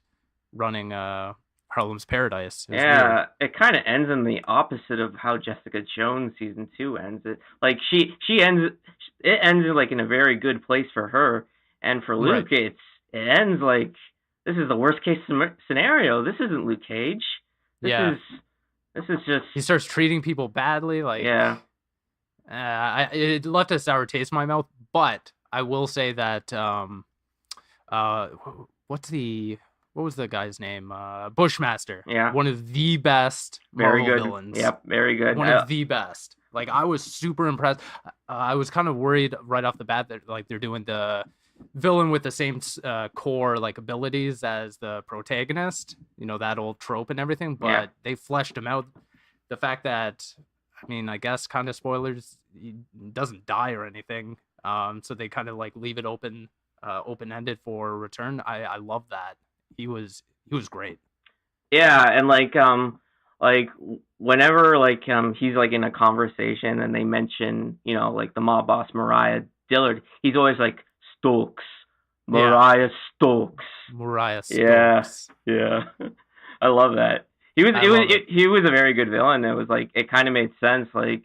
running Harlem's Paradise. Yeah, it kind of ends in the opposite of how Jessica Jones season 2 ends. It like it ends like in a very good place for her, and for Luke, it ends like, this is the worst case scenario. This isn't Luke Cage. This is just... He starts treating people badly. Like, it left a sour taste in my mouth. But I will say that, what was the guy's name? Bushmaster. Yeah. One of the best Marvel villains. Yep, very good. One of the best. Like, I was super impressed. I was kind of worried right off the bat that like they're doing the villain with the same core like abilities as the protagonist, that old trope and everything, but they fleshed him out. The fact that, I mean, I guess kind of spoilers, he doesn't die or anything, so they kind of like leave it open-ended for return. I love that. He was great. Yeah, and like whenever like he's like in a conversation and they mention like the mob boss Mariah Dillard, he's always like Stokes, Mariah Stokes. Mariah Stokes. Yeah. I love that. He was a very good villain. It was like, it kind of made sense. Like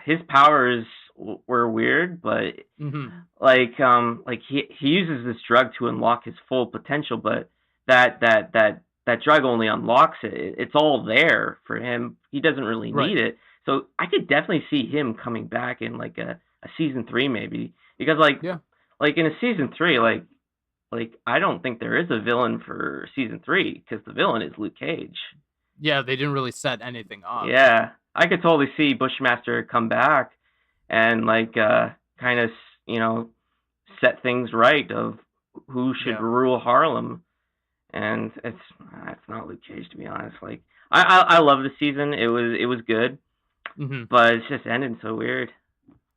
his powers were weird, but like he uses this drug to unlock his full potential, but that that drug only unlocks it. It's all there for him. He doesn't really need it. So I could definitely see him coming back in like a season 3 maybe, because like in a season 3, like I don't think there is a villain for season 3 because the villain is Luke Cage. Yeah, they didn't really set anything up. Yeah, I could totally see Bushmaster come back and like kind of set things right of who should rule Harlem. And it's not Luke Cage, to be honest. Like I love the season. It was good, but it's just ended so weird.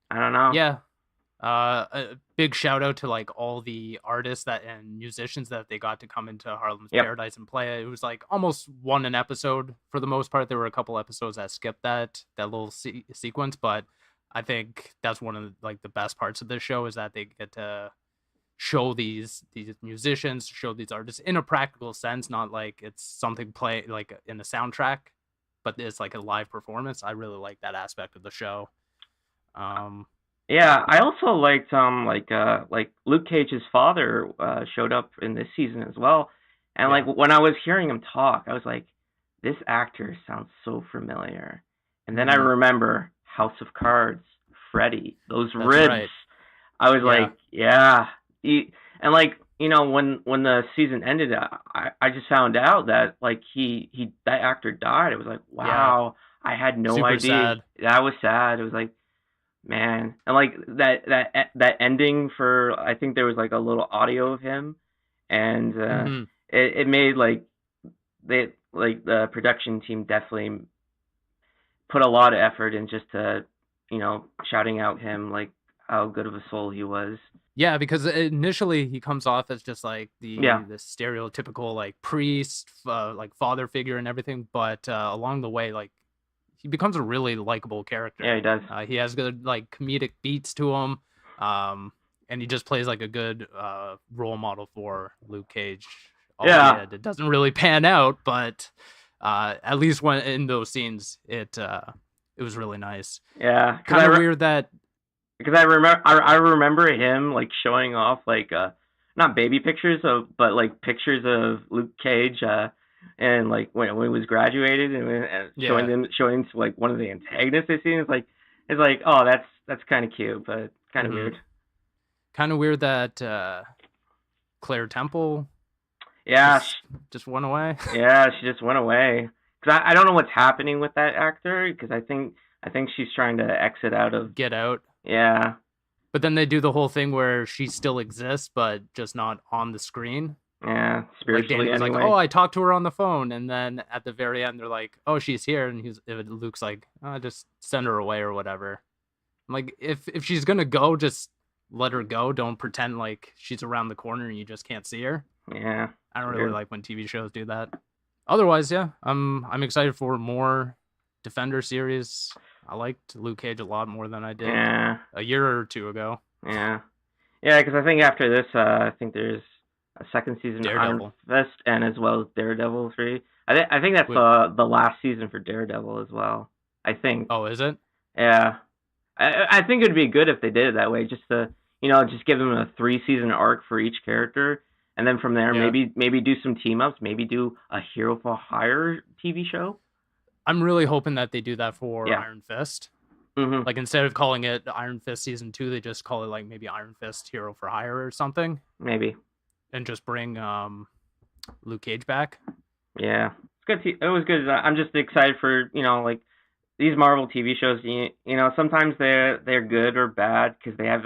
I don't know. Yeah. A big shout out to like all the artists and musicians that they got to come into Harlem's Paradise and play. It was like almost one an episode for the most part. There were a couple episodes that skipped that little sequence, but I think that's one of the best parts of this show is that they get to show these musicians, show these artists in a practical sense, not like it's something play like in a soundtrack, but it's like a live performance. I really like that aspect of the show. Yeah, I also liked like Luke Cage's father showed up in this season as well, and like when I was hearing him talk, I was like, this actor sounds so familiar, and then I remember House of Cards, Freddy, those ribs. Right. I was like, and like when the season ended, I just found out that like that actor died. It was like, wow, I had no idea. Sad. That was sad. It was like, man, and like that ending for, I think there was like a little audio of him, and it made like the production team definitely put a lot of effort in just to shouting out him like how good of a soul he was. Yeah, because initially he comes off as just like the stereotypical like priest, like father figure and everything, but along the way, like he becomes a really likable character. Yeah, he does. He has good like comedic beats to him, and he just plays like a good role model for Luke Cage. It doesn't really pan out, but at least when in those scenes, it was really nice. Yeah, kind of weird that. Because I remember him like showing off like not baby pictures but like pictures of Luke Cage and like when he was graduated and showing like one of the antagonists they've seen. It's like oh that's kind of cute, but kind of weird. Kind of weird that Claire Temple just went away. Yeah, she just went away. Cause I don't know what's happening with that actor, because I think she's trying to exit out of get out. Yeah. But then they do the whole thing where she still exists, but just not on the screen. Yeah, spiritually like, anyway. Like, oh, I talked to her on the phone. And then at the very end, they're like, oh, she's here. And Luke's like, oh, just send her away or whatever. I'm like, if she's going to go, just let her go. Don't pretend like she's around the corner and you just can't see her. Yeah. I don't really like when TV shows do that. Otherwise, yeah, I'm excited for more Defender series. I liked Luke Cage a lot more than I did a year or two ago. Yeah, because I think after this, I think there's a second season of Iron Fist, and as well as Daredevil 3. I think that's the last season for Daredevil as well. I think. Oh, is it? Yeah, I think it'd be good if they did it that way, just to just give them a 3-season arc for each character, and then from there maybe do some team ups, maybe do a Hero for Hire TV show. I'm really hoping that they do that for Iron Fist. Like instead of calling it Iron Fist Season 2, they just call it like maybe Iron Fist Hero for Hire or something. Maybe. And just bring Luke Cage back. Yeah. It's good. It was good. I'm just excited for, like these Marvel TV shows, sometimes they're good or bad because they have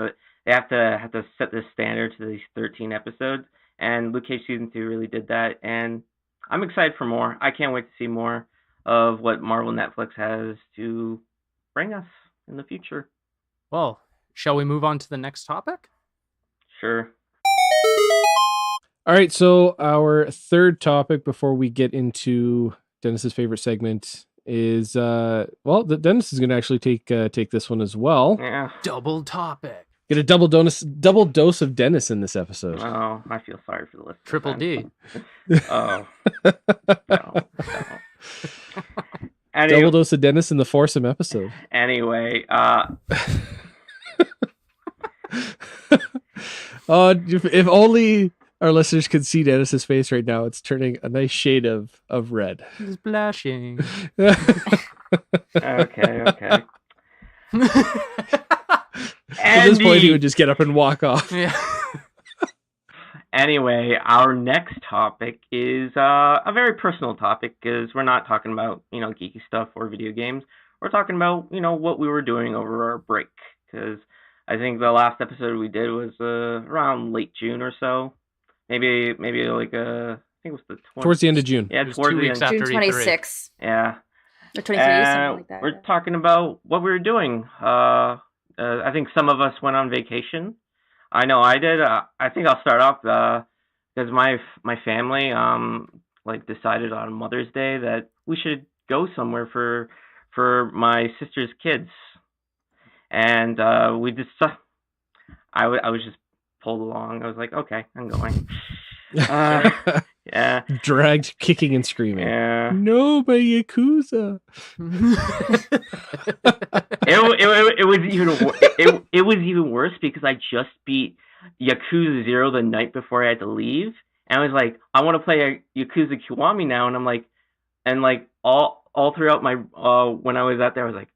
to set the standard to these 13 episodes, and Luke Cage Season 2 really did that, and I'm excited for more. I can't wait to see more of what Marvel Netflix has to bring us in the future. Well, shall we move on to the next topic? Sure. All right, so our third topic before we get into Dennis's favorite segment is Dennis is going to actually take this one as well. Yeah. Double topic. Get a double dose of Dennis in this episode. Oh, I feel sorry for the listeners. Triple D. Oh. No. Double dose of Dennis in the foursome episode. Anyway, if only our listeners can see Dennis's face right now. It's turning a nice shade of red. He's blushing. Okay. At this point, he would just get up and walk off. Yeah. Anyway, our next topic is a very personal topic because we're not talking about, geeky stuff or video games. We're talking about, what we were doing over our break. Because I think the last episode we did was around late June or so. Maybe like I think it was the 20th. Towards the end of June. Yeah, towards the end. June 26th. Yeah. Or 23, something like that. We're talking about what we were doing. I think some of us went on vacation. I know I did. I think I'll start off because my family decided on Mother's Day that we should go somewhere for my sister's kids, and we just I was just pulled along. I was like, okay, I'm going. Yeah. Dragged, kicking and screaming. Yeah. No, my Yakuza. It was even worse because I just beat Yakuza 0 the night before I had to leave, and I was like, I want to play Yakuza Kiwami now, and I'm like, all throughout my when I was out there, I was like,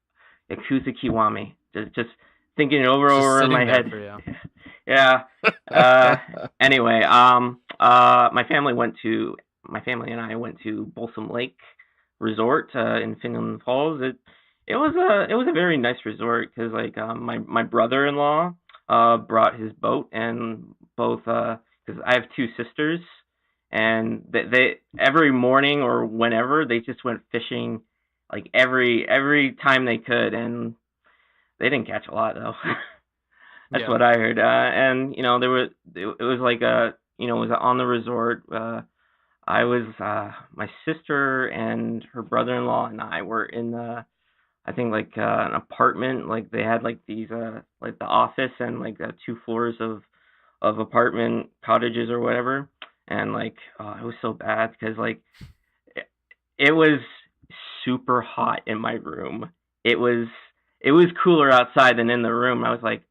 Yakuza Kiwami, just thinking it over in my head. Yeah. Anyway, my family and I went to Balsam Lake Resort in Finland Falls. It was a very nice resort because my brother-in-law brought his boat, and both because I have two sisters, and they every morning or whenever they just went fishing every time they could, and they didn't catch a lot though. That's what I heard. And it was it was on the resort. I was my sister and her brother-in-law and I were in I think an apartment. They had these the office and 2 floors of apartment cottages or whatever. And it was so bad because it was super hot in my room. It was cooler outside than in the room. I was like,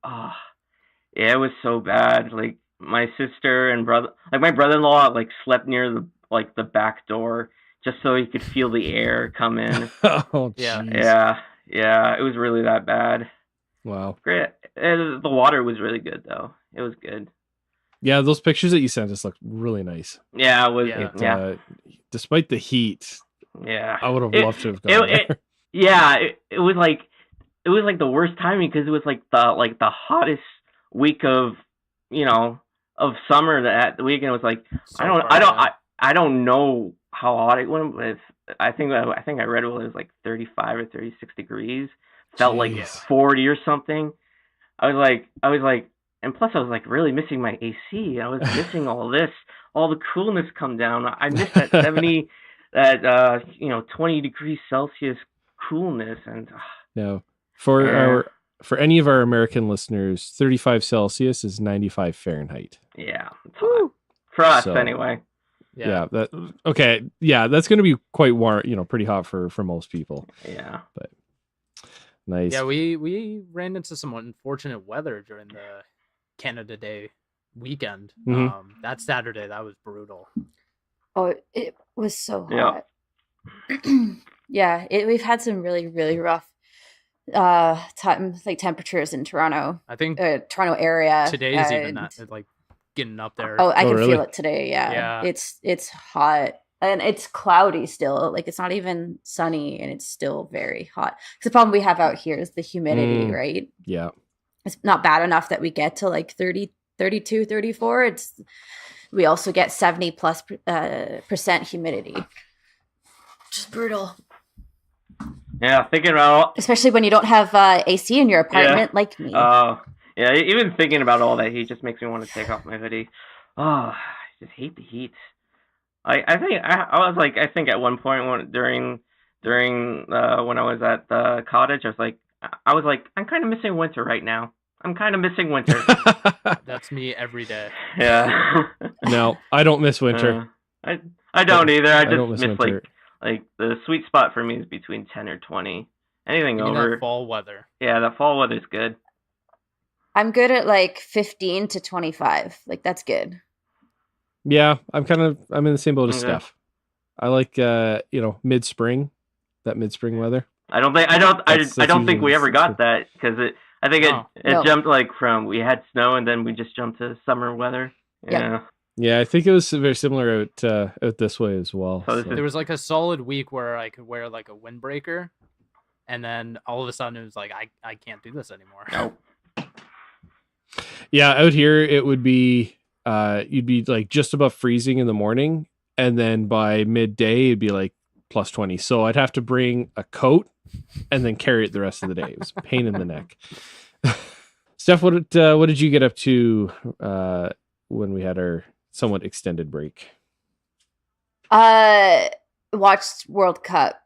yeah, it was so bad. My sister and my brother-in-law slept near the back door just so he could feel the air come in. Oh, yeah. It was really that bad. Wow. Great. The water was really good though. It was good. Yeah, those pictures that you sent us looked really nice. Yeah, it was. Despite the heat. Yeah. I would have loved to have gone there. It was the worst timing because it was the hottest week of summer. That the weekend was I don't know how hot it went, but I think I read it was 35 or 36 degrees. Felt like 40 or something. I was like, and plus I was really missing my AC. I was missing all the coolness come down. I missed that 70, that 20 degrees Celsius coolness. And no, for any of our American listeners, 35 Celsius is 95 Fahrenheit. Yeah, it's hot. For us anyway. Yeah. That's going to be quite warm, pretty hot for most people. Yeah. But nice. Yeah, we ran into some unfortunate weather during the Canada Day weekend. Mm-hmm. That Saturday, that was brutal. Oh, it was so hot. Yeah, we've had some really, really rough temperatures in Toronto. I think Toronto area. Today is even that getting up there. Oh, I can really? feel it today. Yeah. It's hot and it's cloudy still. It's not even sunny and it's still very hot. The problem we have out here is the humidity, right? Yeah. It's not bad enough that we get to 30, 32, 34. We also get 70 plus percent humidity. Just brutal. Yeah, thinking about especially when you don't have AC in your apartment like me. Yeah, even thinking about all that heat just makes me want to take off my hoodie. Oh, I just hate the heat. I think at one point during when I was at the cottage, I was like, I'm kind of missing winter right now. I'm kind of missing winter. That's me every day. Yeah. No, I don't miss winter. I don't either. I just miss winter. The sweet spot for me is between 10 or 20. Anything over that fall weather. Yeah, the fall weather's good. I'm good at 15 to 25. That's good. Yeah, I'm in the same boat as Steph. I like mid-spring, that mid-spring weather. I don't think we ever got that because it jumped like from we had snow and then we just jumped to summer weather. Yeah. Yeah, I think it was very similar out this way as well. So. There was like a solid week where I could wear like a windbreaker, and then all of a sudden it was like I can't do this anymore. Nope. Yeah, out here it would be you'd be like just above freezing in the morning, and then by midday it'd be like plus 20. So I'd have to bring a coat and then carry it the rest of the day. It was a pain in the neck. Steph, what did you get up to when we had our somewhat extended break? Watched World Cup,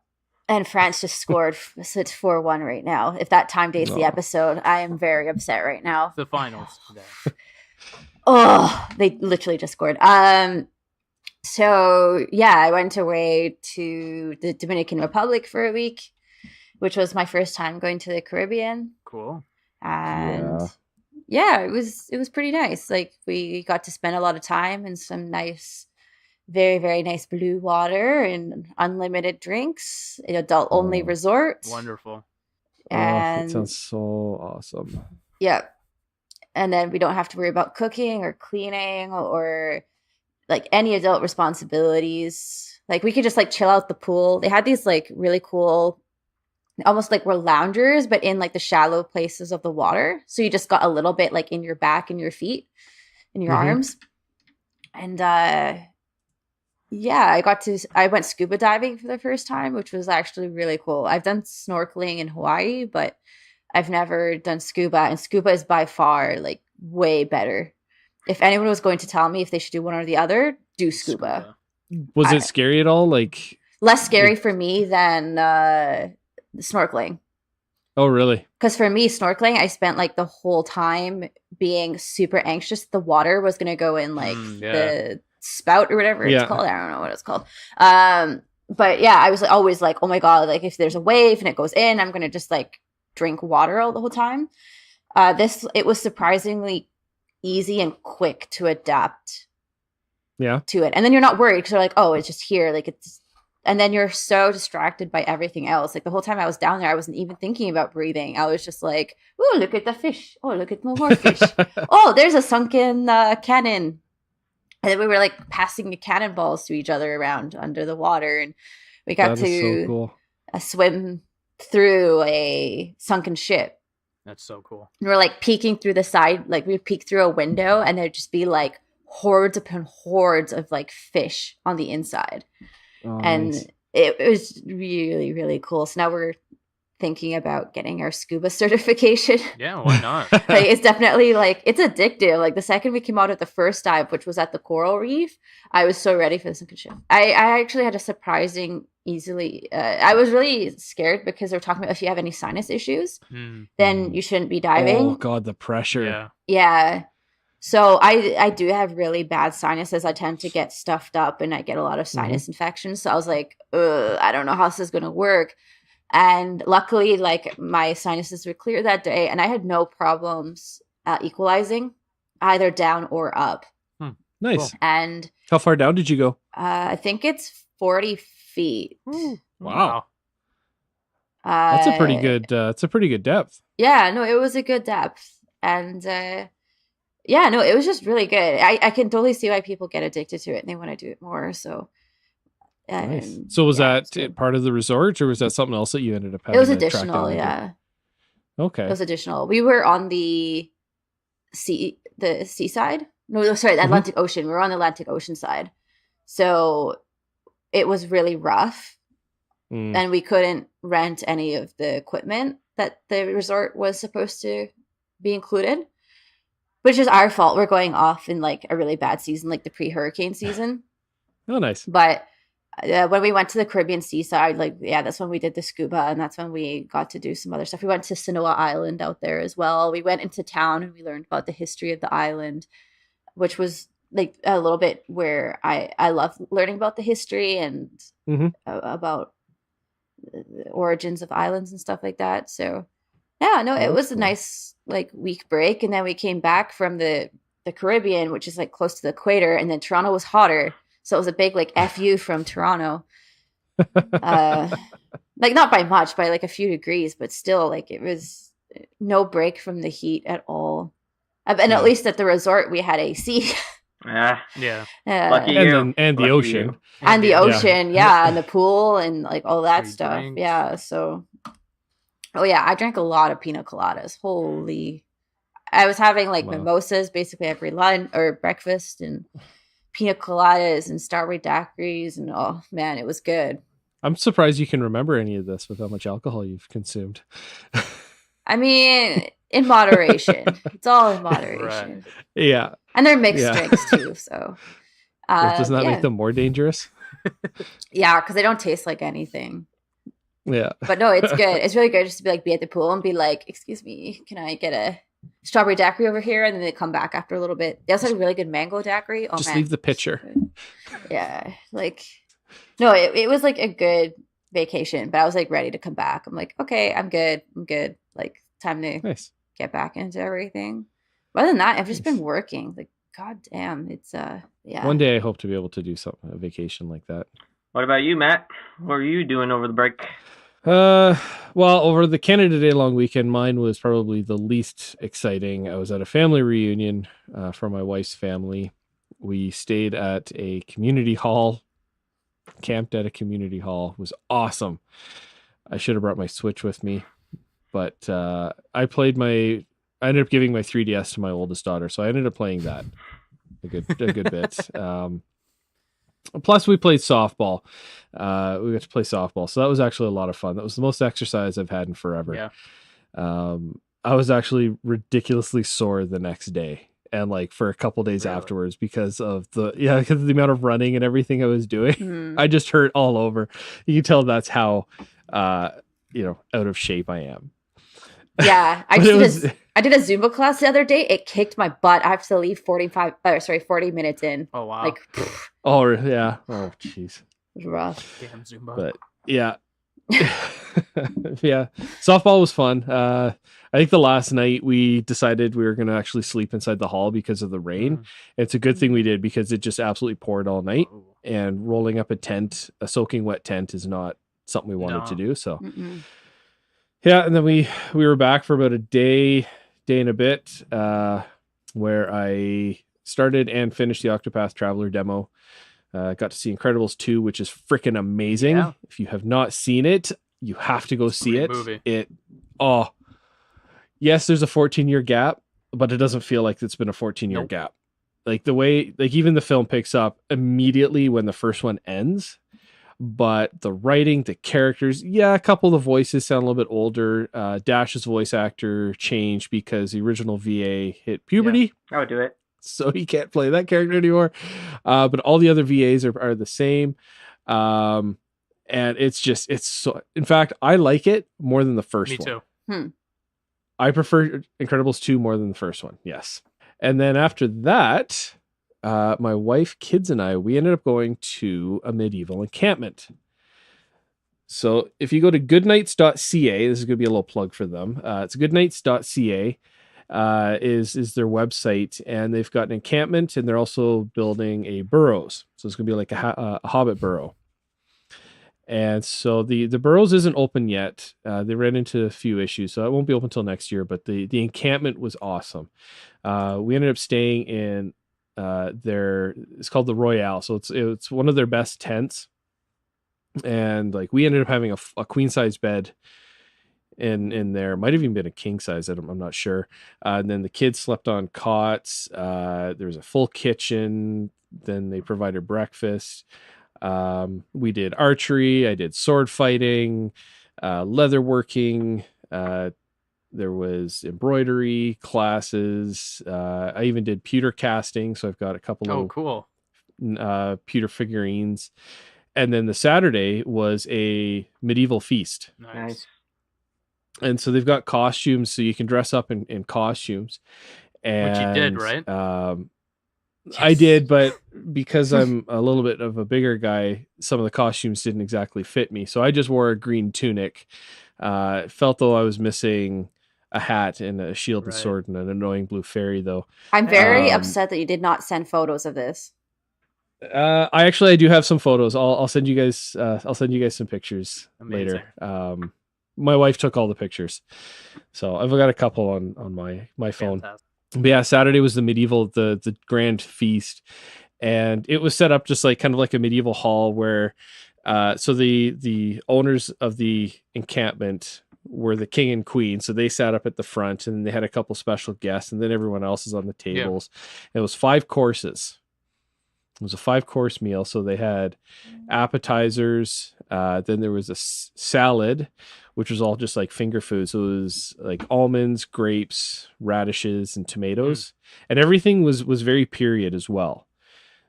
and France just scored. So it's 4-1 right now. If that time dates the episode, I am very upset right now. The finals today. Oh, they literally just scored. So yeah, I went away to the Dominican Republic for a week, which was my first time going to the Caribbean. Cool. And yeah, it was pretty nice. Like, we got to spend a lot of time in some nice, very, very nice blue water and unlimited drinks, an adult only resort. Wonderful. And that sounds so awesome. Yeah. And then we don't have to worry about cooking or cleaning or like any adult responsibilities. Like, we could just like chill out the pool. They had these like really cool, almost like we're loungers, but in like the shallow places of the water. So you just got a little bit like in your back and your feet and your arms. And yeah, I went scuba diving for the first time, which was actually really cool. I've done snorkeling in Hawaii, but I've never done scuba, and scuba is by far like way better. If anyone was going to tell me if they should do one or the other, do scuba. Was it scary at all? Like, less scary for me than snorkeling. Oh, really? Because for me, snorkeling, I spent like the whole time being super anxious the water was going to go in like the spout or whatever it's called. I don't know what it's called. But yeah, I was always like, oh my God, like if there's a wave and it goes in, I'm going to just like drink water all the whole time. It was surprisingly easy and quick to adapt to it. And then you're not worried because you're like, oh, it's just here. Like and then you're so distracted by everything else. Like the whole time I was down there, I wasn't even thinking about breathing. I was just like, oh, look at the fish. Oh, look at more fish. Oh, there's a sunken cannon. And then we were like passing the cannonballs to each other around under the water. And we got to swim through a sunken ship. That's so cool. And we're like peeking through the side, like we'd peek through a window and there'd just be like hordes upon hordes of like fish on the inside. Oh, and nice. It was really, really cool. So now we're thinking about getting our scuba certification. Yeah, why not? Like, it's definitely like, it's addictive. Like the second we came out of the first dive, which was at the coral reef, I was so ready for the sunken ship. I actually had a surprising easily. I was really scared because they were talking about if you have any sinus issues, then you shouldn't be diving. Oh God, the pressure. Yeah. So I do have really bad sinuses. I tend to get stuffed up and I get a lot of sinus infections. So I was like, I don't know how this is going to work. And luckily, like my sinuses were clear that day and I had no problems equalizing either down or up. Nice. Cool. And how far down did you go? I think it's 40 feet. Wow. That's a pretty good. It's a pretty good depth. Yeah, no, it was a good depth. And yeah, no, it was just really good. I can totally see why people get addicted to it and they want to do it more. So, nice. So was that part of the resort, or was that something else that you ended up having? It was additional, yeah. Okay. It was additional. We were on the seaside. No, sorry, the Atlantic Ocean. We were on the Atlantic Ocean side. So it was really rough. And we couldn't rent any of the equipment that the resort was supposed to be included. Which is our fault. We're going off in like a really bad season, like the pre-hurricane season. Oh, nice. But when we went to the Caribbean seaside, like, yeah, that's when we did the scuba and that's when we got to do some other stuff. We went to Sanoa Island out there as well. We went into town and we learned about the history of the island, which was like a little bit where I love learning about the history and about the origins of islands and stuff like that. So yeah, no, it was a nice like week break. And then we came back from the the Caribbean, which is like close to the equator, and then Toronto was hotter, so it was a big like FU from Toronto. Like not by much, by like a few degrees, but still, like it was no break from the heat at all. And at least at the resort, we had AC. Yeah. Lucky you. And the ocean. And the ocean, and the pool and like all that Free stuff. drinks. Yeah. So, I drank a lot of pina coladas. Holy. I was having like mimosas basically every lunch or breakfast, and pina coladas and strawberry daiquiris, and oh man, it was good. I'm surprised you can remember any of this with how much alcohol you've consumed. I mean, in moderation. It's all in moderation. Right. Yeah. And they're mixed drinks too, so. Doesn't that make them more dangerous? Yeah, because they don't taste like anything. Yeah. But no, it's good. It's really good just to be at the pool and be like, excuse me, can I get a strawberry daiquiri over here? And then they come back after a little bit. They also have a really good mango daiquiri. Oh, just leave the pitcher. Yeah. Like, no, it was like a good vacation, but I was like ready to come back. I'm like, okay, I'm good. Like, time to get back into everything. But other than that, I've just been working. Like, god damn, it's One day I hope to be able to do a vacation like that. What about you, Matt? What were you doing over the break? Well, over the Canada Day long weekend, mine was probably the least exciting. I was at a family reunion for my wife's family. We stayed at a community hall, camped at a community hall. It was awesome. I should have brought my Switch with me, but I ended up giving my 3DS to my oldest daughter, so I ended up playing that a good bit. Plus, we played softball. We got to play softball, so that was actually a lot of fun. That was the most exercise I've had in forever. Yeah. I was actually ridiculously sore the next day, and like for a couple days afterwards because of the amount of running and everything I was doing. I just hurt all over. You can tell that's how out of shape I am. Yeah, I did a Zumba class the other day. It kicked my butt. I have to leave 40 minutes in. Oh wow! Like, oh yeah. Oh jeez. It was rough. Damn Zumba. But yeah, yeah. Softball was fun. I think the last night we decided we were going to actually sleep inside the hall because of the rain. It's a good thing we did because it just absolutely poured all night. And rolling up a soaking wet tent, is not something we wanted to do. So. Yeah, and then we were back for about a day and a bit, where I started and finished the Octopath Traveler demo. Got to see Incredibles 2, which is freaking amazing. Yeah. If you have not seen it, you have to go see it. Movie. Yes, there's a 14-year gap, but it doesn't feel like it's been a 14-year gap. Like the way, like even the film picks up immediately when the first one ends. But the writing, the characters, a couple of the voices sound a little bit older. Dash's voice actor changed because the original VA hit puberty. I would do it. So he can't play that character anymore. But all the other VAs are the same. And it's so, in fact, I like it more than the first one. Me too. I prefer Incredibles 2 more than the first one. Yes. And then after that, my wife, kids, and we ended up going to a medieval encampment. So if you go to goodnights.ca, this is going to be a little plug for them. It's goodnights.ca is their website, and they've got an encampment, and they're also building a burrows. So it's going to be like a hobbit burrow. And so the burrows isn't open yet. They ran into a few issues, so it won't be open until next year. But the encampment was awesome. We ended up staying in it's called the Royale, so it's one of their best tents, and like we ended up having a queen size bed in there. Might have even been a king size, I'm not sure. And then the kids slept on cots. There was a full kitchen. Then they provided breakfast. We did archery. I did sword fighting, leatherworking. There was embroidery classes. I even did pewter casting. So I've got a couple of cool pewter figurines. And then the Saturday was a medieval feast. Nice. And so they've got costumes, so you can dress up in costumes. And, which you did, right? Yes. I did, but because I'm a little bit of a bigger guy, some of the costumes didn't exactly fit me. So I just wore a green tunic. Felt though I was missing a hat and a shield and sword and an annoying blue fairy, though. I'm very upset that you did not send photos of this. I do have some photos. I'll send you guys. I'll send you guys some pictures later. My wife took all the pictures, so I've got a couple on my phone. Fantastic. But yeah, Saturday was the the grand feast, and it was set up just like kind of like a medieval hall where, so the owners of the encampment were the king and queen, so they sat up at the front, and they had a couple special guests, and then everyone else is on the tables. Yeah. It was 5 courses. It was a 5-course meal. So they had appetizers. Then there was a salad, which was all just like finger food. So it was like almonds, grapes, radishes, and tomatoes. And everything was very period as well.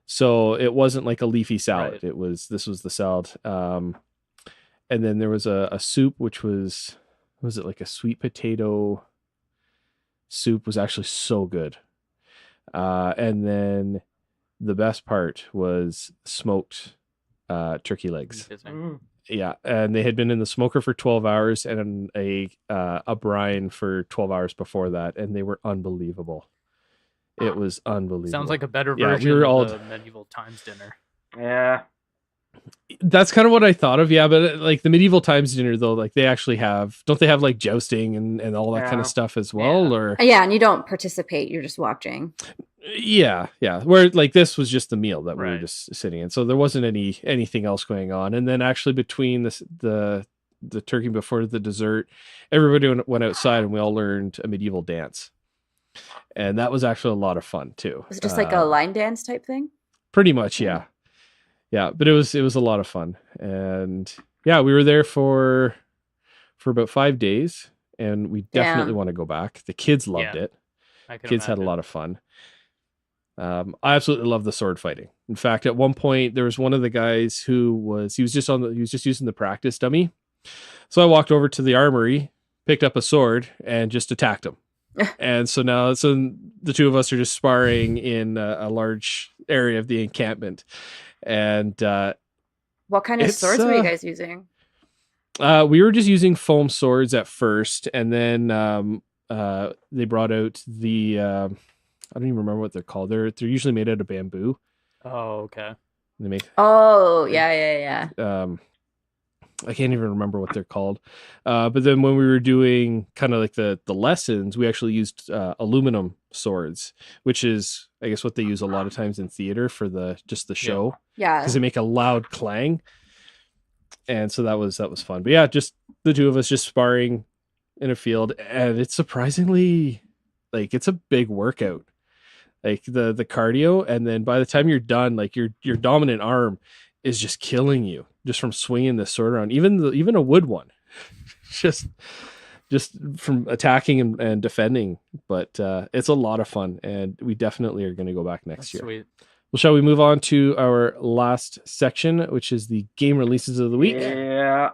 So it wasn't like a leafy salad. Right. This was the salad. And then there was a soup, which was it like a sweet potato soup? Was actually so good. And then the best part was smoked turkey legs. Yeah, and they had been in the smoker for 12 hours and a brine for 12 hours before that, and they were unbelievable. It was unbelievable. Sounds like a better version of the medieval times dinner. Yeah. That's kind of what I thought of, but like the medieval times dinner, though, like they actually don't they have like jousting and all that kind of stuff as well? Or and you don't participate, you're just watching. Yeah. Where like this was just the meal that we were just sitting in, so there wasn't anything else going on. And then actually between the turkey before the dessert, everybody went outside and we all learned a medieval dance, and that was actually a lot of fun too. Was it just like a line dance type thing? Pretty much, yeah. But it was a lot of fun, and we were there for about 5 days, and we definitely want to go back. The kids loved it. Kids had a lot of fun. I absolutely love the sword fighting. In fact, at one point there was one of the guys who was just using the practice dummy. So I walked over to the armory, picked up a sword, and just attacked him. And so now the two of us are just sparring in a large area of the encampment. And what kind of swords were you guys using? We were just using foam swords at first, and then they brought out the I don't even remember what they're called. They're usually made out of bamboo. Oh, okay. They make. Oh, yeah. I can't even remember what they're called. But then when we were doing kind of like the lessons, we actually used aluminum swords, which is, I guess, what they use a lot of times in theater for the show. Yeah. Because they make a loud clang. And so that was fun. But just the two of us just sparring in a field, and it's surprisingly like it's a big workout. Like the cardio, and then by the time you're done, like your dominant arm is just killing you just from swinging the sword around, even a wood one, just from attacking and defending. But it's a lot of fun, and we definitely are going to go back next year. Sweet. Well, shall we move on to our last section, which is the game releases of the week? Yeah,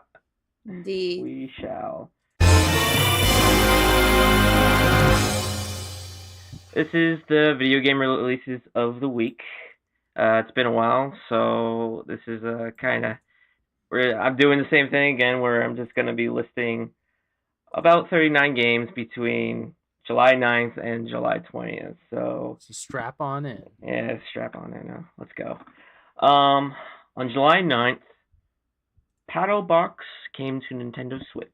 indeed. We shall. This is the video game releases of the week. It's been a while, so this is a kind of... I'm doing the same thing again, where I'm just going to be listing about 39 games between July 9th and July 20th. So strap on in. Yeah, strap on in now. Let's go. On July 9th, Paddle Box came to Nintendo Switch.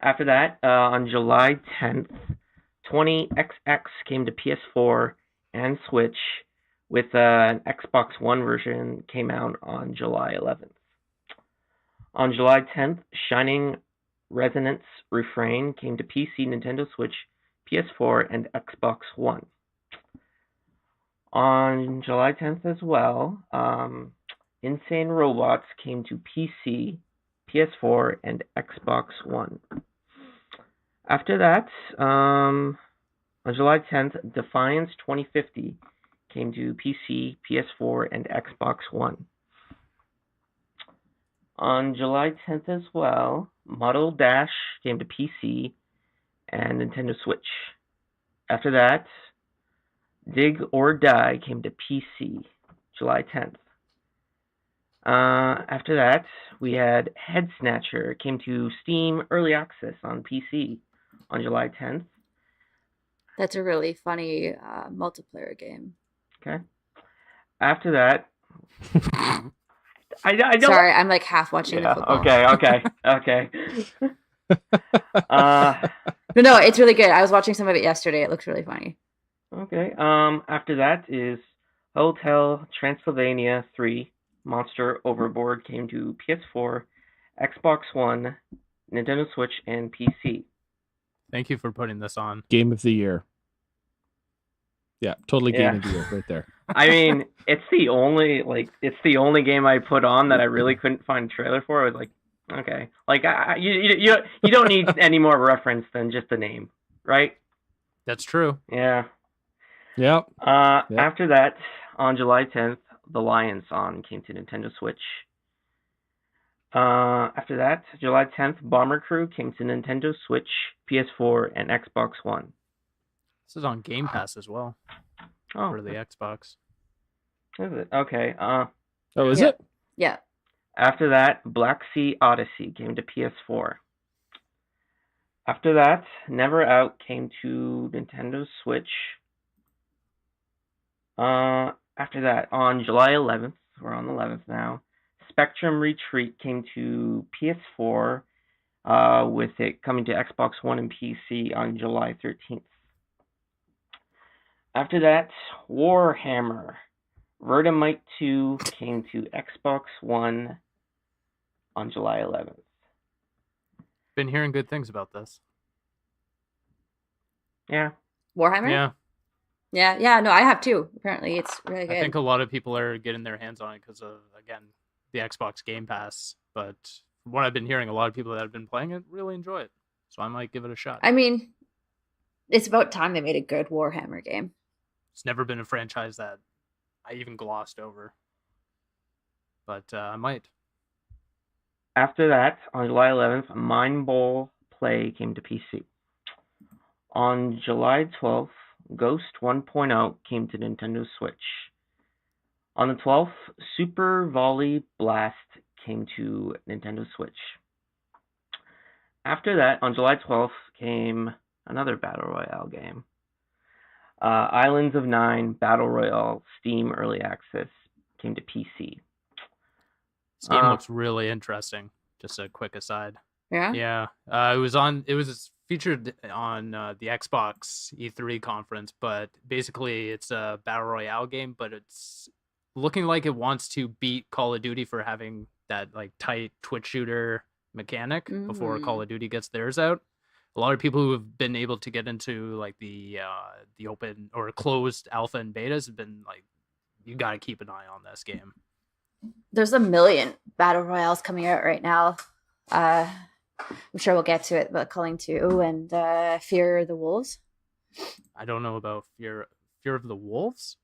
After that, on July 10th, 20XX came to PS4 and Switch, with an Xbox One version came out on July 11th. On July 10th, Shining Resonance Refrain came to PC, Nintendo Switch, PS4, and Xbox One. On July 10th as well, Insane Robots came to PC, PS4, and Xbox One. After that, on July 10th, Defiance 2050 came to PC, PS4, and Xbox One. On July 10th as well, Model Dash came to PC and Nintendo Switch. After that, Dig or Die came to PC, July 10th. After that, we had Head Snatcher. It came to Steam Early Access on PC on July 10th. That's a really funny multiplayer game. Okay. After that, I don't. Sorry, I'm like half watching the football. Okay. No, it's really good. I was watching some of it yesterday. It looks really funny. Okay. After that is Hotel Transylvania 3 Monster Overboard. Came to PS4, Xbox One, Nintendo Switch, and PC. Thank you for putting this on. Game of the year. Yeah, totally game of the year right there. I mean, it's the only game I put on that I really couldn't find a trailer for. I was like, okay, like you don't need any more reference than just the name, right? That's true. Yeah. Yep. After that, on July 10th, The Lion Song came to Nintendo Switch. After that, July 10th, Bomber Crew came to Nintendo Switch, PS4, and Xbox One. This is on Game Pass as well. For the Xbox. Is it? Okay. Is it? Yeah. After that, Black Sea Odyssey came to PS4. After that, Never Out came to Nintendo Switch. After that, on July 11th, we're on the 11th now, Spectrum Retreat came to PS4, with it coming to Xbox One and PC on July 13th. After that, Warhammer Verdomite 2 came to Xbox One on July 11th. Been hearing good things about this. Yeah. Warhammer? Yeah, no, I have too. Apparently, it's really good. I think a lot of people are getting their hands on it because of, again, the Xbox Game Pass. But from what I've been hearing, a lot of people that have been playing it really enjoy it. So I might give it a shot. I mean, it's about time they made a good Warhammer game. It's never been a franchise that I even glossed over. But I might. After that, on July 11th, Mind Bowl Play came to PC. On July 12th, Ghost 1.0 came to Nintendo Switch. On the 12th, Super Volley Blast came to Nintendo Switch. After that, on July 12th, came another Battle Royale game. Islands of Nine Battle Royale Steam Early Access came to PC. This game looks really interesting. Just a quick aside. Yeah? Yeah. It was featured on the Xbox E3 conference, but basically it's a Battle Royale game, but it's looking like it wants to beat Call of Duty for having that like tight twitch shooter mechanic before Call of Duty gets theirs out. A lot of people who have been able to get into like the open or closed alpha and betas have been like, you got to keep an eye on this game. There's a million battle royales coming out right now. I'm sure we'll get to it, but Culling 2 and Fear the Wolves. I don't know about Fear of the Wolves.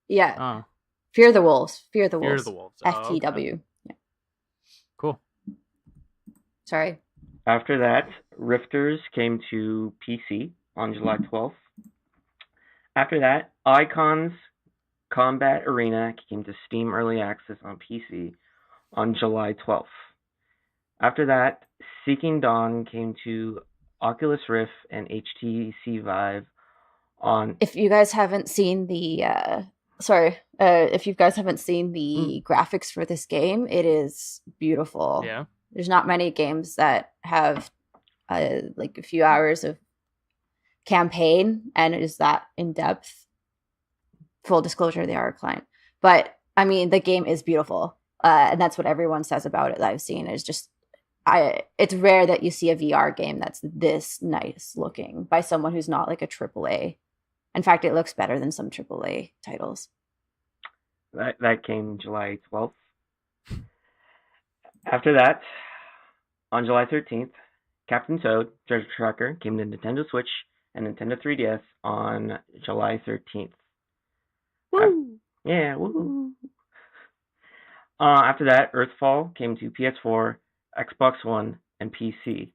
Yeah. Oh. Fear the Wolves. Fear the Wolves. FTW. Okay. Yeah. Cool. Sorry. After that, Rifters came to PC on July 12th. After that, Icons Combat Arena came to Steam Early Access on PC on July 12th. After that, Seeking Dawn came to Oculus Rift and HTC Vive on... If you guys haven't seen the... if you guys haven't seen the graphics for this game, it is beautiful. Yeah. There's not many games that have like a few hours of campaign and it is that in depth. Full disclosure, they are a client, but I mean the game is beautiful, and that's what everyone says about it that I've seen. Is just, it's rare that you see a VR game that's this nice looking by someone who's not like a AAA. In fact, it looks better than some AAA titles. That came July 12th. After that, on July 13th, Captain Toad Treasure Tracker came to Nintendo Switch and Nintendo 3DS on July 13th. Woo! Yeah, woo! After that, Earthfall came to PS4, Xbox One, and PC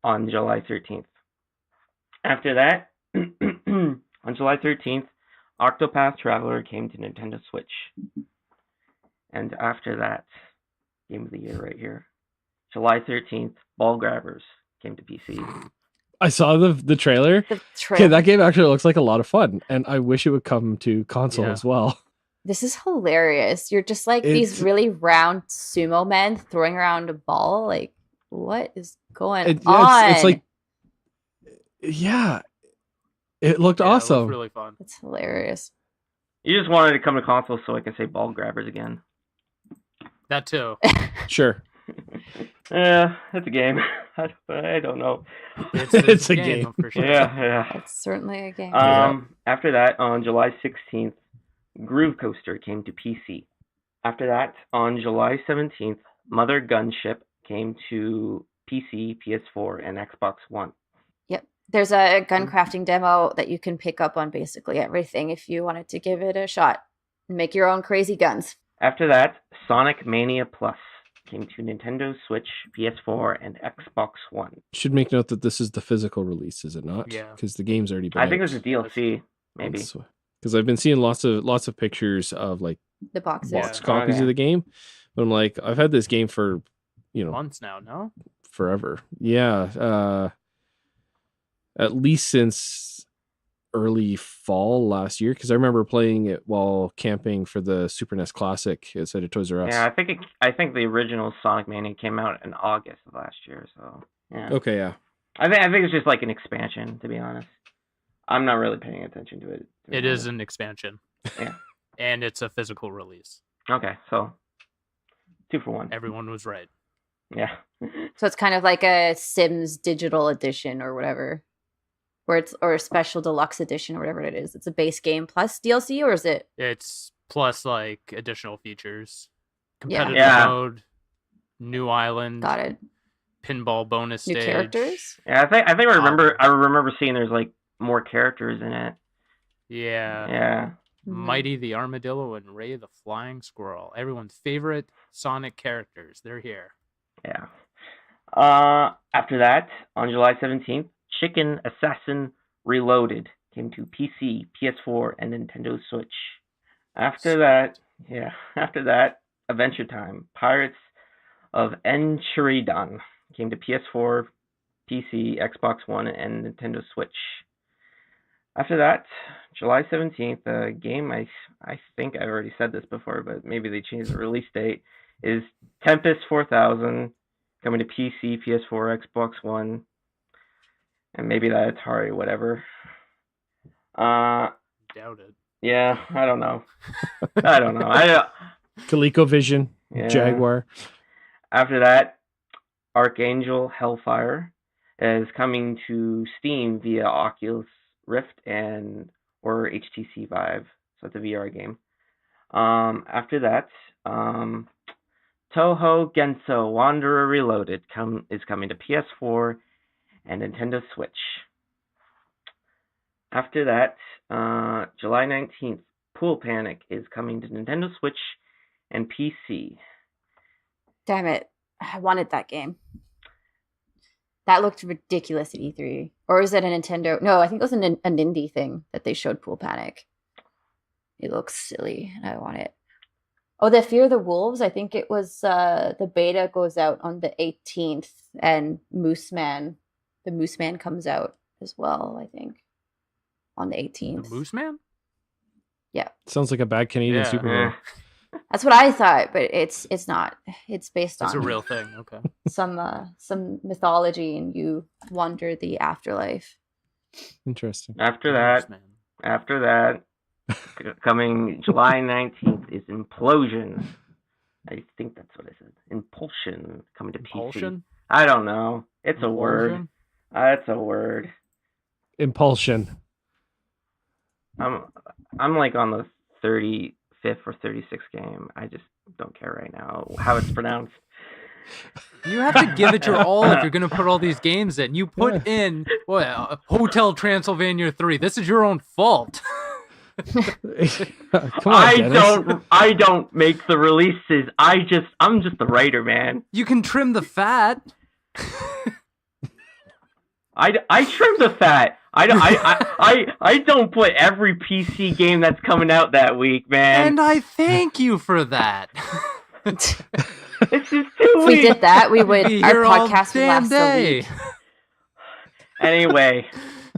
on July 13th. After that, on July 13th, Octopath Traveler came to Nintendo Switch. And after that, game of the year right here, July 13th, Ball Grabbers came to PC. I saw the trailer. Okay, that game actually looks like a lot of fun, and I wish it would come to console as well. This is hilarious. You're just like these really round sumo men throwing around a ball. Like, what is going on? It's like, yeah, it looked awesome. It looked really fun. It's hilarious. You just wanted to come to console so I can say Ball Grabbers again. That too. Sure. Yeah, it's a game. I don't know. It's a game. For sure. Yeah. It's certainly a game. After that, on July 16th, Groove Coaster came to PC. After that, on July 17th, Mother Gunship came to PC, PS4, and Xbox One. Yep. There's a gun crafting demo that you can pick up on basically everything if you wanted to give it a shot and make your own crazy guns. After that, Sonic Mania Plus came to Nintendo Switch, PS4, and Xbox One. Should make note that this is the physical release, is it not? Yeah. Because the game's already been I think out. it's a DLC, maybe. Because I've been seeing lots of pictures of like the box copies of the game. But I'm like, I've had this game for, months now, no? Forever. Yeah. At least since early fall last year, because I remember playing it while camping for the Super NES Classic outside of Toys R Us. Yeah, I think the original Sonic Mania came out in August of last year, so yeah. Okay, yeah. I think it's just like an expansion, to be honest. I'm not really paying attention to it. It is an expansion. Yeah. And it's a physical release. Okay, so 2 for 1. Everyone was right. Yeah. So it's kind of like a Sims digital edition or whatever. Or a special deluxe edition or whatever it is. It's a base game plus DLC, or is it? It's plus like additional features, competitive mode, new island. Got it. Pinball bonus new stage. Characters. Yeah, I think I remember seeing there's like more characters in it. Yeah. Yeah. Mighty the Armadillo and Ray the Flying Squirrel. Everyone's favorite Sonic characters. They're here. Yeah. After that, on July 17th, Chicken Assassin Reloaded came to PC, PS4, and Nintendo Switch. After that, Adventure Time, Pirates of Enchiridion came to PS4, PC, Xbox One, and Nintendo Switch. After that, July 17th, a game I think I've already said this before, but maybe they changed the release date, is Tempest 4000 coming to PC, PS4, Xbox One, and maybe that Atari, whatever. Doubt it. Yeah, I don't know. ColecoVision, Jaguar. After that, Archangel Hellfire is coming to Steam via Oculus Rift or HTC Vive, so it's a VR game. After that, Toho Genso Wanderer Reloaded is coming to PS4 and Nintendo Switch. After that, July 19th, Pool Panic is coming to Nintendo Switch and PC. Damn it. I wanted that game. That looked ridiculous at E3. Or is it a Nintendo? No, I think it was an indie thing that they showed Pool Panic. It looks silly, and I want it. Oh, the Fear the Wolves. I think it was the beta goes out on the 18th, and the Moose Man comes out as well, I think, on the 18th. The Moose Man? Yeah. Sounds like a bad Canadian superhero. That's what I thought, but it's not. It's based on. It's a real thing. Okay. Some mythology, and you wander the afterlife. Interesting. After that, coming July 19th is Implosion. I think that's what it said. Impulsion coming to PC. I don't know. It's a word. It's a word. Impulsion. I'm like on the 35th or 36th game. I just don't care right now how it's pronounced. You have to give it your all if you're going to put all these games in. You put in Hotel Transylvania 3. This is your own fault. Come on, I don't make the releases. I'm just the writer, man. You can trim the fat. I trim the fat. I don't put every PC game that's coming out that week, man. And I thank you for that. It's just 2 weeks. If we did that, we would. Be Our here all podcast would damn last day. a week. Anyway,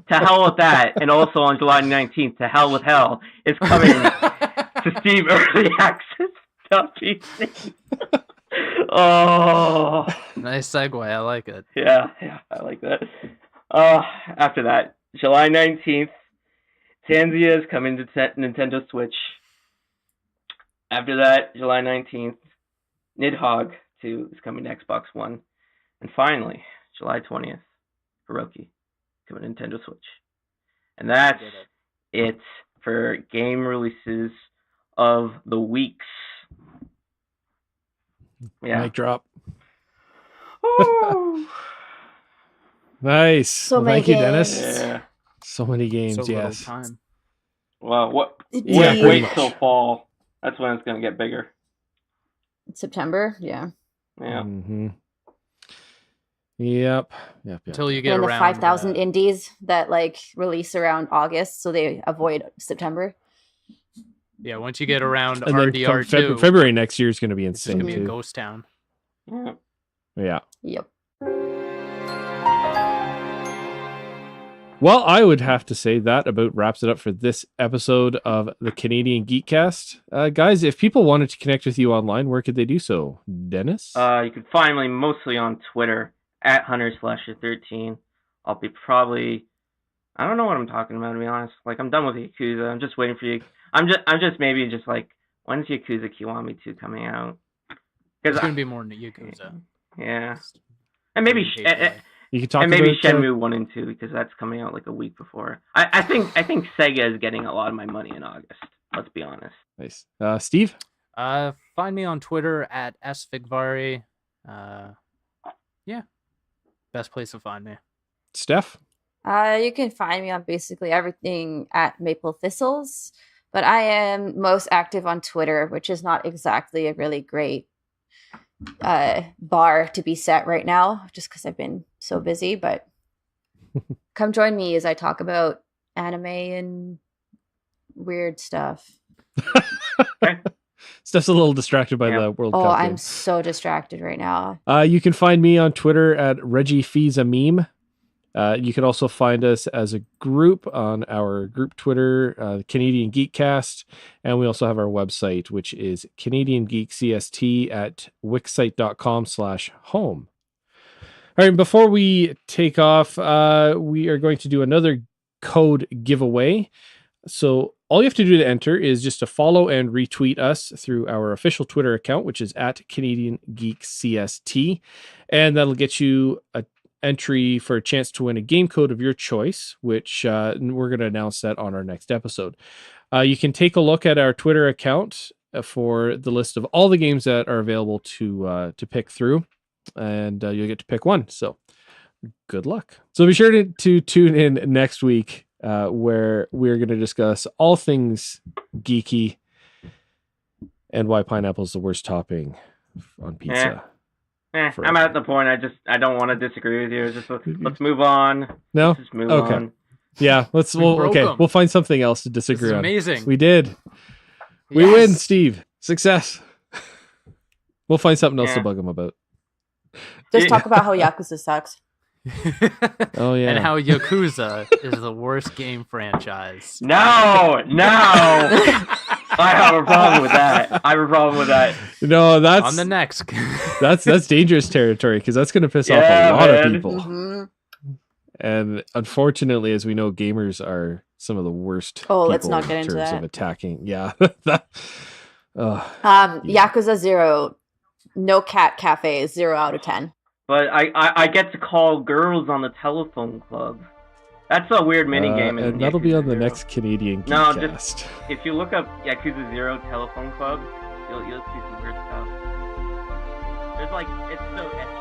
to hell with that. And also on July 19th, To Hell with Hell is coming to Steam Early Access PC. Oh, Nice segue. I like it. yeah, I like that. After that, July 19th, Tanzia is coming to Nintendo Switch. After that, July 19th, Nidhogg 2 is coming to Xbox One. And finally, July 20th, Hiroki coming to Nintendo Switch. And that's it for game releases of the weeks. Yeah. Mic drop. Ooh. Nice. So Well, many thank you, Dennis. games. Yeah. So many games, So little yes. time. Well, Yeah, pretty wait much. till fall. That's when it's going to get bigger. September, yeah. Yeah. Mm-hmm. Yep. Until you get And the around 5,000 indies that like release around August, so they avoid September. Yeah, once you get around And then come RDR2, February next year is going to be it's going insane to be a too. ghost town. Yeah. Yeah. Yep. Well, I would have to say that about wraps it up for this episode of the Canadian Geekcast. Guys, if people wanted to connect with you online, where could they do so? Dennis? You can find me mostly on Twitter at Hunterslasher13. I'll be probably, I don't know what I'm talking about, to be honest. Like, I'm done with Yakuza. I'm just waiting for you. I'm just maybe just like, when's Yakuza Kiwami 2 coming out? It's going to be more than Yakuza. Yeah. And maybe you can talk and maybe about Shenmue 1 and 2, because that's coming out like a week before. I think Sega is getting a lot of my money in August. Let's be honest. Nice. Steve? Find me on Twitter at sfigvari. Yeah. Best place to find me. Steph? You can find me on basically everything at Maple Thistles, but I am most active on Twitter, which is not exactly a really great bar to be set right now, just because I've been so busy. But come join me as I talk about anime and weird stuff. Steph's a little distracted by the World Cup. I'm games. so distracted right now. You can find me on Twitter at ReggieFeesAmeme. You can also find us as a group on our group Twitter, Canadian Geekcast, and we also have our website, which is Canadian Geek CST at wixsite.com/home. All right, before we take off, we are going to do another code giveaway. So all you have to do to enter is just to follow and retweet us through our official Twitter account, which is at Canadian Geek CST, and that'll get you a entry for a chance to win a game code of your choice, which we're going to announce that on our next episode. You can take a look at our Twitter account for the list of all the games that are available to pick through, and you'll get to pick one. So good luck. So be sure to tune in next week where we're going to discuss all things geeky and why pineapple is the worst topping on pizza. I'm at the point. I don't want to disagree with you. Just let's move on. No, let's just move okay. on. Yeah, we'll find something else to disagree This is on. amazing. We did. We win, Steve. Success. We'll find something else to bug him about. Just talk about how Yakuza sucks. Oh yeah, and how Yakuza is the worst game franchise. No. I have a problem with that. No, that's on the next. that's dangerous territory because that's going to piss off a lot of people. Mm-hmm. And unfortunately, as we know, gamers are some of the worst. Let's not get in into terms that. of attacking. Yeah. Yakuza 0, no cat cafe, 0 out of 10. But I get to call girls on the telephone club. That's a weird mini game. And that'll be on the 0. next Canadian Geekcast. No, just if you look up Yakuza 0 telephone club, you'll see some weird stuff. There's like it's so etchy.